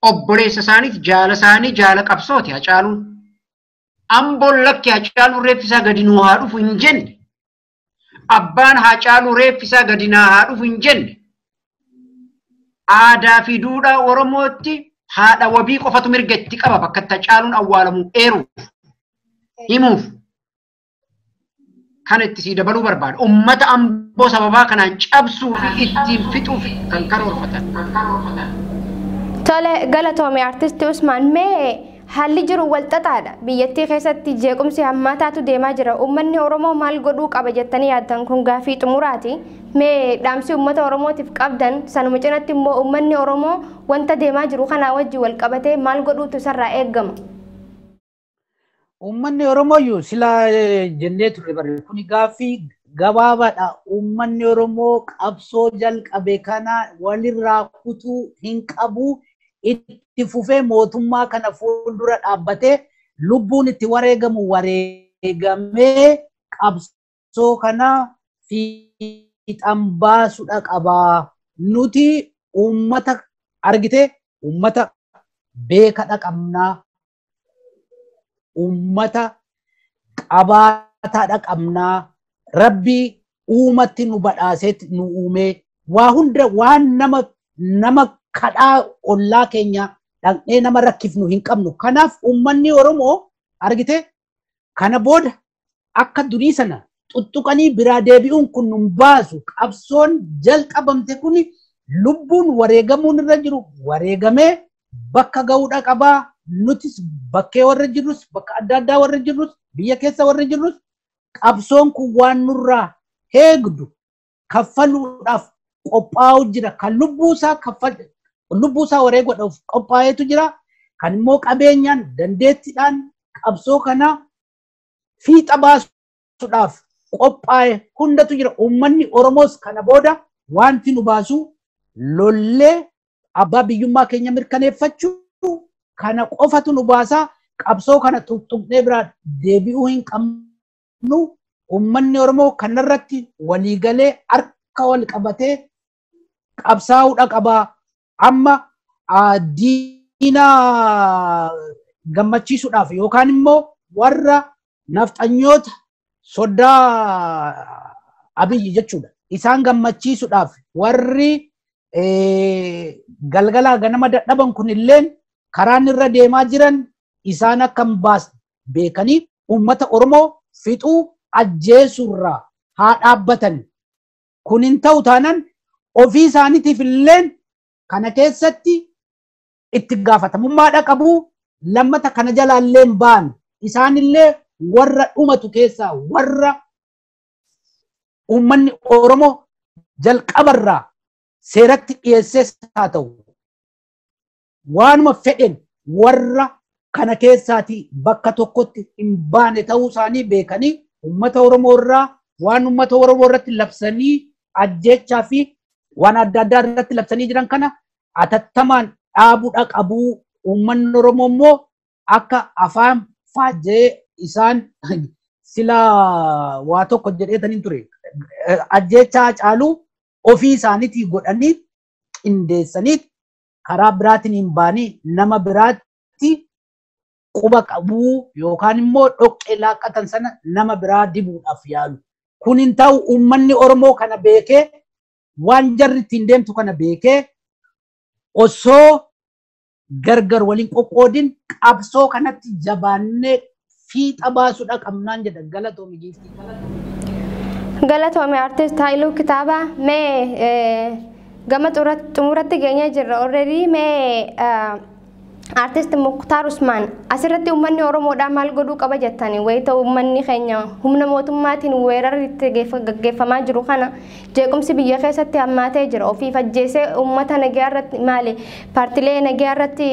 Obboleessa isaaniif jaala isaanii jaala qabsooti Haacaaluun. Amboon lakki Haacaaluun reeffisaa gadi nuu haa dhufu hin jenne. Abbaan Haacaaluu reeffisaa gadi naa haa dhufu hin jenne. Aadaa fi duudhaa Oromootti haadha wabii qofatu mirga itti qaba bakka itti Haacaaluun awwaalamu eeruuf himuuf. Kan itti sii dabaluu barbaada. Ummata Amboo sababaa kanaan cabsuu fi ittiin fixuuf kan karoorfatan. Tole galatoomii artistii Usmaan mee haalli jiru wal xaxaadha. Biyyattii keessatti jeequmsi hammaataatu deemaa jira. Uummanni Oromoo maal godhuu qaba jettanii yaaddan kun gaaffii xumuraati. Mee dhaamsi uummata Oromootiif qabdan sanuma cinatti immoo uummanni Oromoo wanta deemaa jiru kanaa wajji wal qabatee maal godhuutu isarraa eeggama? Uummanni Oromoo sila jennee turre barre kuni gaaffii gabaabaadha. Uummanni Oromoo qabsoo jalqabe kana walirraa kutuu hin qabu. Itti fufee mootummaa kana fuuldura dhaabbatee lubbuun itti wareegamu wareegamee qabsoo kana fiixan baasuudha qaba. Nuti uummata argite uummata beekadha qabnaa. Uummata qabaataadha qabnaa. Rabbi uumatti nu badhaaseet nu uume waa hunda waan nama kadhaa ollaa keenya dhaqnee nama rakkifnu hin qabnu. Kanaaf uummanni Oromoo argite kana booda akka durii sana tuttuqanii biraa deebi'uun kun nun baasu. Qabsoon jalqabamte kun lubbuun wareegamuun irra jiru wareegamee bakka ga'uudha qabaa. Nutis bakkee warra jirrus bakka adda addaa warra jirrus biyya keessa warra jirrus qabsoon kun waan nurraa heegdu kaffaluudhaaf qophaa'u jira. Kan lubbuusaa wareeguudhaaf qophaa'eetu jira. Kan immoo qabeenyaan dandeettiidhaan qabsoo kana fiixa baasuudhaaf qophaa'e hundatu jira. Uummanni Oromoos kana booda wanti nu baasu lollee abbaa biyyummaa keenya mirkaneeffachuu kana qofatu nu baasa. Qabsoo kana tuttuqnee biraa deebi'uu hin qabnu. Uummanni Oromoo kanarratti waliigalee harka wal qabatee qabsaa'uudha qaba. Amma diina gammachiisuudhaaf yookaan immoo warra nafxanyoota sodaa Abiyyi jechuudha. Isaan gammachiisuudhaaf warri galgalaa ganama dadhaban kunilleen karaan irra deemaa jiran isaan akka hin baasne beekanii uummata Oromoo fixuu ajjeesuurraa haa dhaabbatan. Kun hin ta'u taanaan ofii isaaniitiif illeen kana keessatti itti gaafatamummaadha qabu. Lammata kana jalaallee hin baan isaanillee warra dhumatu keessaa warra uummanni Oromoo jalqabarraa seeratti dhiyeessees haa ta'u waanuma fedhen warra kana keessaati bakka tokkotti hin baane ta'uu isaanii beekanii uummata Oromoo irraa waan uummata Oromoo irratti labsanii ajjeechaa fi waan adda addaa irratti labsanii jiran kana atattamaan dhaabuudha qabu. Uummanni Oromoo immoo akka afaan faajjee isaan sila waa tokko jedheetaniin ture. Ajjeechaa Haacaaluu ofii isaaniitii godhanii qindeessanii karaa biraatiin hin baanii nama biraatti quba qabuu yookaan immoo dhoqqee laaqqatan sana nama biraa dibuudhaaf yaalu. Kun hin ta'u. Uummanni Oromoo kana beekee waan jarri ittiin deemtu kana beekee osoo gargar waliin qoqqoodin qabsoo kanatti jabaannee fiixa baasuudha qabnaan jedha galatoomi giiftii. Galatoomi artist Haayiluu Kitaabaa mee gama xumuratti geenyee jirra already mee artist Muktaar Usmaan asirratti uummanni Oromoodhaa maal godhuu qaba jettanii wayita uummanni keenya humna mootummaatiin weerarritti gaggeeffamaa jiru kana jeequmsi biyya keessatti hammaatee jira ofiif ajjeesee uummata nagaa irratti maali paartilee nagaa irratti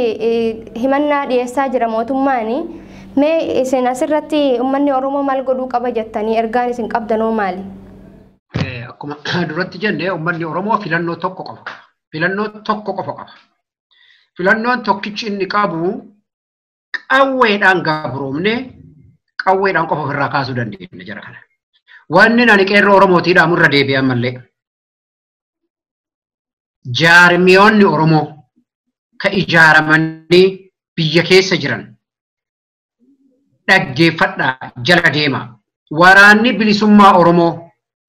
himannaa dhiyeessaa jira mootummaani mee isin asirratti uummanni Oromoo maal godhuu qaba jettanii ergaan isin qabdanoo maali? Akkuma duratti jenne uummanni Oromoo filannoo tokko qaba. Filannoo tokko qofa qaba. Filannoon tokkichi inni qabu qawweedhaan gabroomne qawweedhaan qofa ofirraa kaasuu dandeenya jara kana. Wanni ani qeerroo Oromootiidhaan irra deebi'an mallee. Jaarmiyoonni Oromoo ka ijaaramanii biyya keessa jiran dhaggeeffadhaa jala deema. Waraanni bilisummaa Oromoo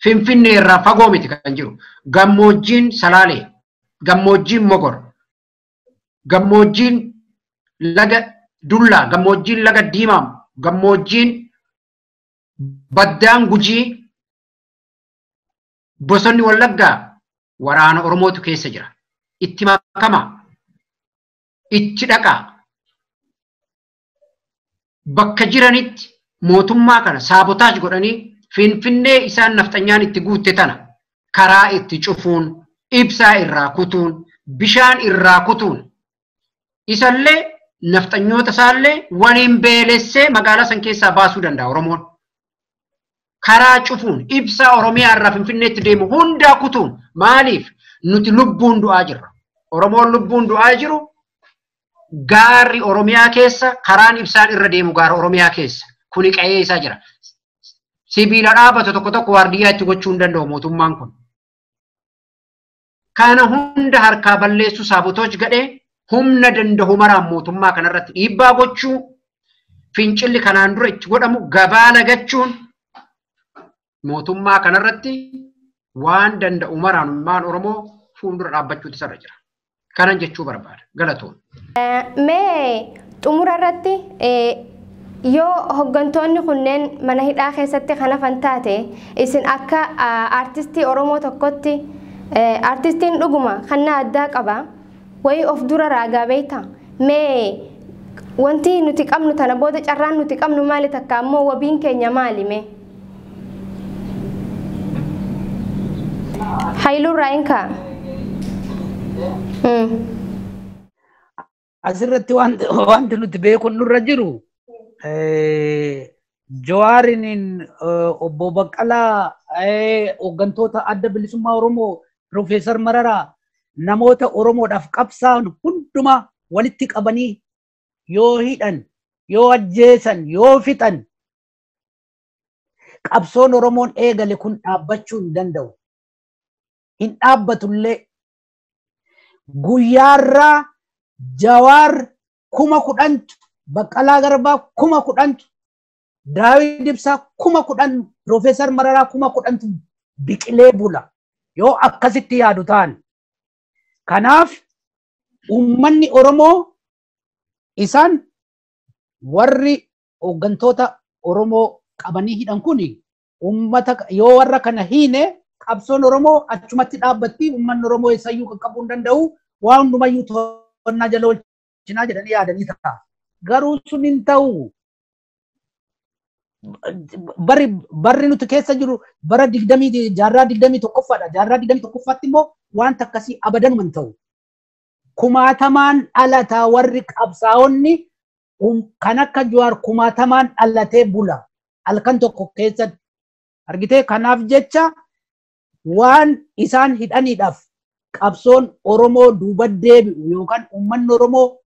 Finfinnee irraa fagoo miti kan jiru. Gammoojjiin Salaalee, gammoojjiin Mogor, gammoojjiin laga Dullaa, gammoojjiin laga Diimaam, gammoojjiin Baddaan Gujii, bosonni Wallaggaa waraana Oromootu keessa jira. Itti makama, itti dhaqaa. Bakka jiranitti mootummaa kana saabotaaj godhanii Finfinnee isaan nafxanyaan itti guutte tana karaa itti cufuun, ibsaa irraa kutuun, bishaan irraa kutuun. Isallee nafxanyoota isaallee waliin beelessee magaalaa san keessaa baasuu danda'a Oromoon. Karaa cufuun ibsaa Oromiyaa irraa Finfinneetti deemu hundaa kutuun maaliif nuti lubbuun du'aa jirra. Oromoon lubbuun du'aa jiru gaarri Oromiyaa keessa karaan ibsaan irra deemu gaara Oromiyaa keessa kuni qa'ee isaa jira. Sibiila dhaabatu tokko tokko waardiyyaa itti gochuu hin danda'u mootummaan kun. Kana hunda harkaa balleessu saabotooj gadhee humna danda'u maraan mootummaa kanarratti dhiibbaa gochuu fincilli kanaan dura itti godhamu gabaa lagachuun mootummaa kanarratti waan danda'u maraan ummaan Oromoo fuuldura dhaabbachuutu isarra jira. Kanan jechuu barbaada. Galatoon. Mee xumura irratti yoo hoggantoonni kunneen mana hidhaa keessatti kana fantaate isin akka artistii Oromoo tokkotti artistiin dhuguma kannaa addaa qaba wayi of dura raagaa beekta mee wanti nuti qabnu tana booda carraan nuti qabnu maali takka ammoo wabiin keenya maali mee Haayiluu Raayinka asirratti wanti nuti beekun nurra jiru Jawaariin obbo Baqqalaa hoggantoota adda bilisummaa Oromoo Profeesar Mararaa namoota Oromoodhaaf qabsaa'an hundumaa walitti qabanii yoo hidhan, yoo ajjeesan, yoo fixan qabsoon Oromoon eegale kun dhaabbachuu hin danda'u. Hin dhaabbatullee guyyaarraa Jawaar 10,000 Baqqalaa Garbaa 10,000 Daawit Ibsaa 10,000 Profeesar Mararaa 10,000 biqilee bula yoo akkasitti yaadu ta'an. Kanaaf uummanni Oromoo isaan warri hoggantoota Oromoo qabanii hidhan kuni uummata yoo warra kana hiine qabsoon Oromoo achumatti dhaabbatti uummanni Oromoo eessayyuu qaqqabuu hin danda'u waan hundumayyuu to'annaa jala oolchinaa jedhanii yaadanii ta'a. Garuu sun hin ta'u. Barri nuti keessa jiru bara jaarraa 21ffaadha. Jaarraa 21ffaatti immoo wanta akkasii abadanuma hin ta'u. Kumaatamaan dhalataa warri qabsaa'onni kan akka Jawaar kumaatamaan dhalatee bula. Halkan tokko keessatti argitee kanaaf jecha waan isaan hidhaniidhaaf qabsoon Oromoo duuba deebi'u yookaan uummanni Oromoo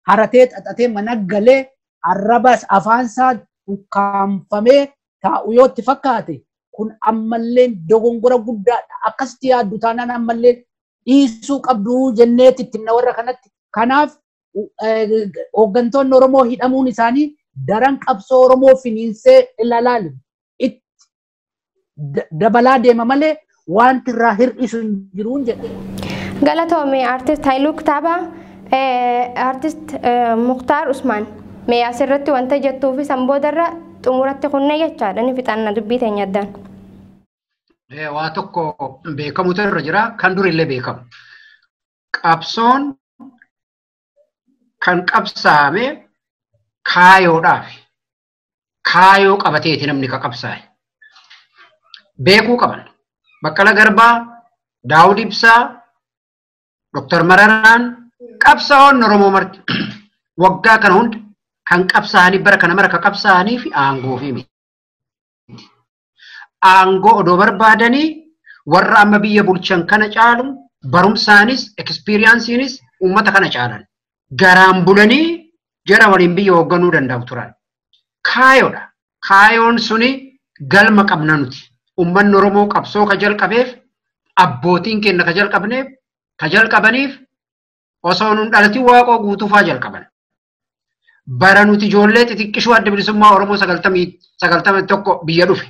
haratee xaxatee mana galee arrabas afaansaa ukkaanfamee taa'u yoo itti fakkaate kun ammallee dogongora guddaadha. Akkasitti yaaddu taanaan ammallee dhiisuu qabdu jenneeti ittiin warra kanatti. Kanaaf hoggantoonni Oromoo hidhamuun isaanii daran qabsoo Oromoo finiinsee ilaalaalu itti dabalaa deema malee wanti irraa hir'isu hin jiruun jedhe. Galatoomii artist Haayiluu Kitaabaa artist Muktaar Usmaan mee asirratti wanta jettuu fi samboodarra xumuratti kunne jechaadha ni fixanna dubbii teenya addaan. Waa tokko beekamutu irra jira kan durillee beekamu. Qabsoon kan qabsaame kaayoodhaaf kaayoo qabateeti namni ka qabsaa'e. Beekuu qaban. Baqqala Garbaa, Daawud Ibsaa, Dr. Mararaan qabsaa'oon Oromoo marti. Waggaa kana hunda kan qabsaa'anii bara kana mara ka qabsaa'anii fi aangoo fi miti. Aangoo odoo barbaadanii warra amma biyya bulchan kana caalu barumsaanis ekspiriyaansiinis uummata kana caalan. Garaan bulanii jara waliin biyya hoogganuu danda'u turan. Kaayoodha. Kaayoon suni galma qabna nuti. Uummanni Oromoo qabsoo ka jalqabeef abbootiin keenya ka jalqabaniif osoo nun dhalatiin waaqoo guutuufaa jalqaban. Bara nuti ijoollee xixiqqishuu adda bilisummaa Oromoo 91 biyya dhufe.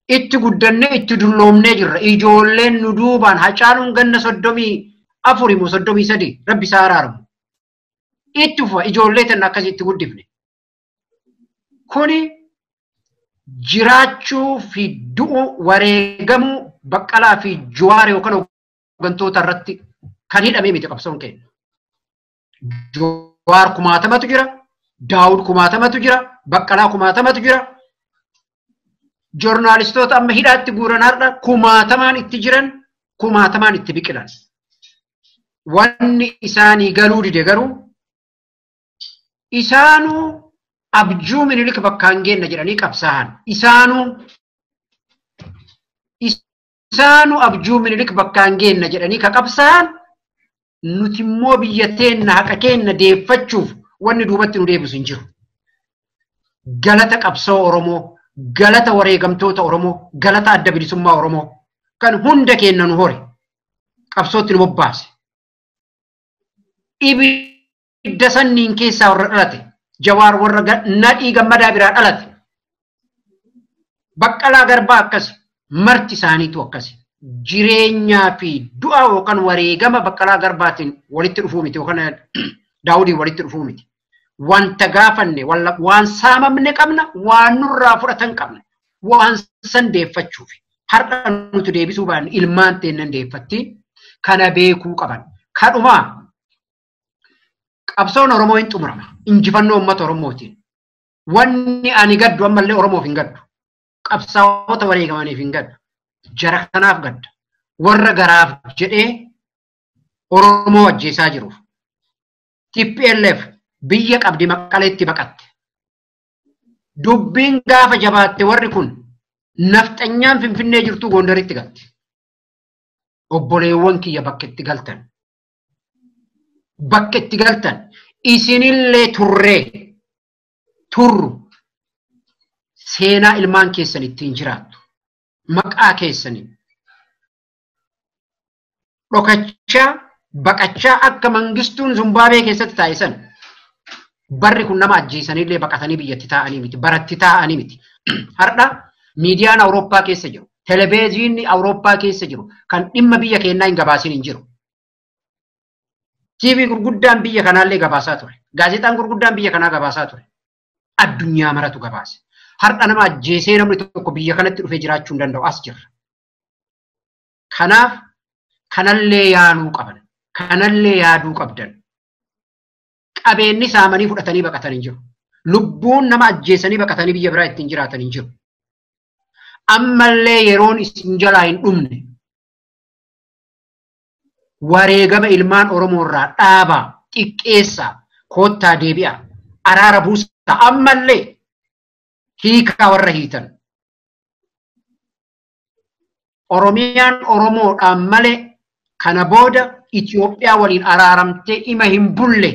Itti guddannee itti dulloomnee jirra. Ijoolleen nu duubaan Haacaaluun ganna 34 moo 33 rabbi isaa araaramu. Itti ufa ijoollee tan akkasitti guddifne. Kuni jiraachuu fi du'u wareegamuu Baqqalaa fi Jawaar yookaan hooggantoota irratti kan hidhamee miti qabsoon keenya. Jawaar 1000tu jira, Daawud 1000tu jira, Baqqalaa 1000tu jira. Joornaalistoota amma hidhaatti guuran har'a 1000 itti jiran, 1000 itti biqilan. Wanni isaanii galuu dide garuu isaanuu abjuu Minilik bakkaan geenna jedhanii qabsaa'an. Isaanuu abjuu Minilik bakkaan geenna jedhanii ka qabsaa'an nuti immoo biyya teenna haqa keenna deeffachuuf wanni duubatti nu deebisu hin jiru. Galata qabsoo Oromoo, galata wareegamtoota Oromoo, galata adda bilisummaa Oromoo kan hunda keenna nu hore qabsootti nu bobbaase. Ibidda sanniin keessaa warra dhalate. Jawaar warra nadhii gammadaa biraa dhalate. Baqqalaa Garbaa akkasi. Marti isaaniitu akkasi. Jireenyaa fi du'a yookaan wareegama Baqqalaa Garbaatiin walitti dhufuu miti yookaan Daawudiin walitti dhufuu miti. Wanta gaafanne waan saamamne qabna, waan nurraa fudhatan qabna, waan san deeffachuuf. Har'a nuti deebisuu baanne ilmaan teennan deeffatti kana beekuu qaban. Kadhumaa qabsoon Oromoo hin xumurama. Injifannoo uummata Oromootiin. Wanni ani gaddu ammallee Oromoof hin gaddu. Qabsaa'ota wareegamaniif hin gaddu. Jara kanaaf gadda. Warra garaaf jedhee Oromoo ajjeesaa jiruuf. TPLF biyya qabdi Maqaleetti baqatte. Dubbiin gaafa jabaatte warri kun nafxanyaan Finfinnee jirtu Gondaritti galte. Obboleewwan kiyya bakka itti galtan. Bakka itti galtan isinillee turru seenaa ilmaan keessan ittiin jiraattu maqaa keessanii dhokachaa baqachaa akka mangistuun Zimbaabwee keessatti taasisan barri kun nama ajjeesanillee baqatanii biyyatti taa'anii miti baratti taa'anii miti. Har'a miidiyaan Awurooppaa keessa jiru televezyiinni Awurooppaa keessa jiru kan dhimma biyya keenyaa hin gabaasin hin jiru. TV gurguddaan biyya kanaallee gabaasaa ture. Gaazexaan gurguddaan biyya kanaa gabaasaa ture. Addunyaa maratu gabaase. Har'a nama ajjeesee namni tokko biyya kanatti dhufee jiraachuu hin danda'u as jirra. Kanaaf kanallee yaaduu qaban. Kanallee yaaduu qabdan. Qabeenyi saamanii fudhatanii baqatan hin jiru. Lubbuun nama ajjeesanii baqatanii biyya biraa ittiin jiraatan hin jiru. Ammallee yeroon isin jalaa hin dhumne. Wareegama ilmaan Oromoo irraa dhaabaa, xiqqeessaa, koottaa deebi'a, araara buusaa ammallee hiikaa warra hiitan. Oromiyaan Oromoodhaan malee kana booda Itoophiyaa waliin araaramtee ima hin bulle.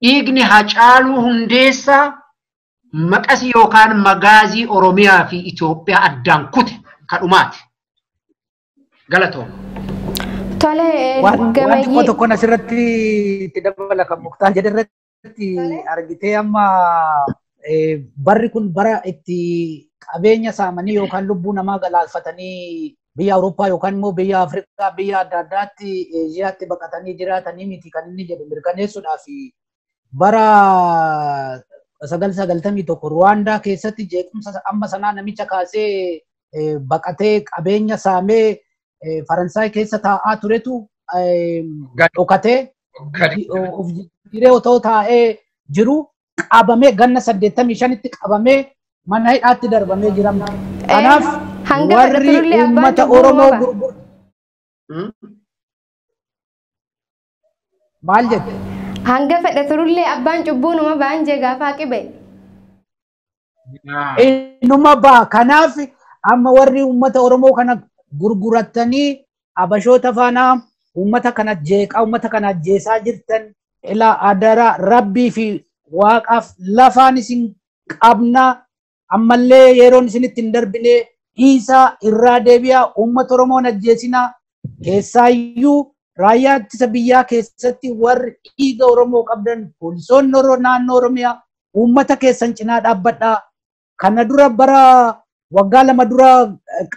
Dhiigni Haacaaluu Hundeessaa maqasii yookaan magaazii Oromiyaa fi Itoophiyaa addaan kute kadhumaati. Galatooma. Wanti tokko asirratti itti dabala kan Muktaar jedhe irratti argitee amma barri kun bara itti qabeenya saamanii yookaan lubbuu namaa galaafatanii biyya Awurooppaa yookaan immoo biyya Afrikaa biyya adda addaatti Eeshiyaatti baqatanii jiraatanii miti kan inni jedhu mirkaneessuudhaaf bara 991 Ruwaandaa keessatti jeequmsa amma sanaa namicha kaasee baqatee qabeenya saamee Faransaay keessa taa'aa turetu dhokatee of jiree otoo taa'ee jiru qabamee ganna 85tti qabamee mana hidhaatti darbamee jira. Kanaaf warri uummata Oromoo gurguru maal jette? Hanga fedhe turullee abbaan cubbuu numa ba'an jee gaafa qibe. Inuma ba'a. Kanaaf amma warri uummata Oromoo kana gurguratanii abashoota faana uummata kana jeeqaa uummata kana ajjeesaa jirtan ilaa adara rabbii fi waaqaaf lafaan isin qabna ammallee yeroon isinitti hin darbine dhiisaa irraa deebi'aa uummata Oromoon ajjeesinaa keessaayyuu raayyaa ittisa biyyaa keessatti warri dhiiga Oromoo qabdan poolisoonni naannoo Oromiyaa uummata keessan cinaa dhaabbadhaa. Kana dura bara waggaa 2 dura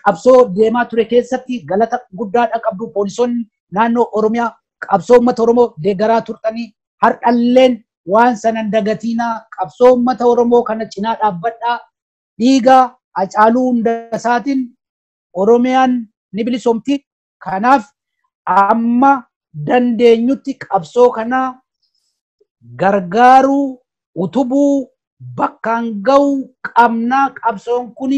qabsoo deemaa ture keessatti galata guddaadha qabdu poolisoonni naannoo Oromiyaa qabsoo uummata Oromoo deeggaraa turtanii har'alleen waan sanan dagatinaa qabsoo uummata Oromoo kana cinaa dhaabbadhaa. Dhiiga Haacaaluu Hundeessaatiin Oromiyaan ni bilisoomti. Kanaaf amma dandeenyutti qabsoo kana gargaaruu utubuu bakkaan ga'uu qabnaa. Qabsoon kun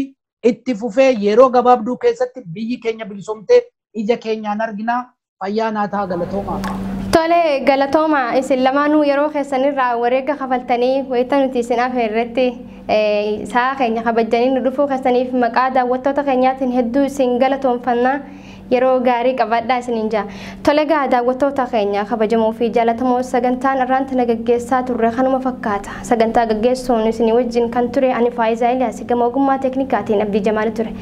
itti fufee yeroo gabaabduu keessatti biyyi keenya bilisoomtee ija keenyaan arginaa. Fayyaa naa ta'a galatoomaa. Tole galatooma isin lamaanuu yeroo keessanirraa wareega kafaltanii wayita nuti isin afeerretti sa'a keenya kabajanii nu dhufuu keessaniif maqaa daawwattoota keenyaatiin hedduu isin galatoomfannaa. Yeroo gaarii qabadhaa isiniin jaa. Tole gaa daawwattoota keenya kabajamoo fi jaalatamoo sagantaan irraanti nagaggeessaa turre kanuma fakkaata. Sagantaa gaggeessuun isinii wajjin kan ture ani Faayisaa Eliyaas gama ogummaa teeknikaatiin Abdii Jamaal ture.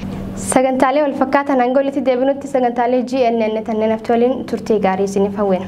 Sagantaalee wal fakkaatan hanga walitti deebinutti sagantaalee GNN tanneen hafti waliin turtii gaarii isiniif hawwina.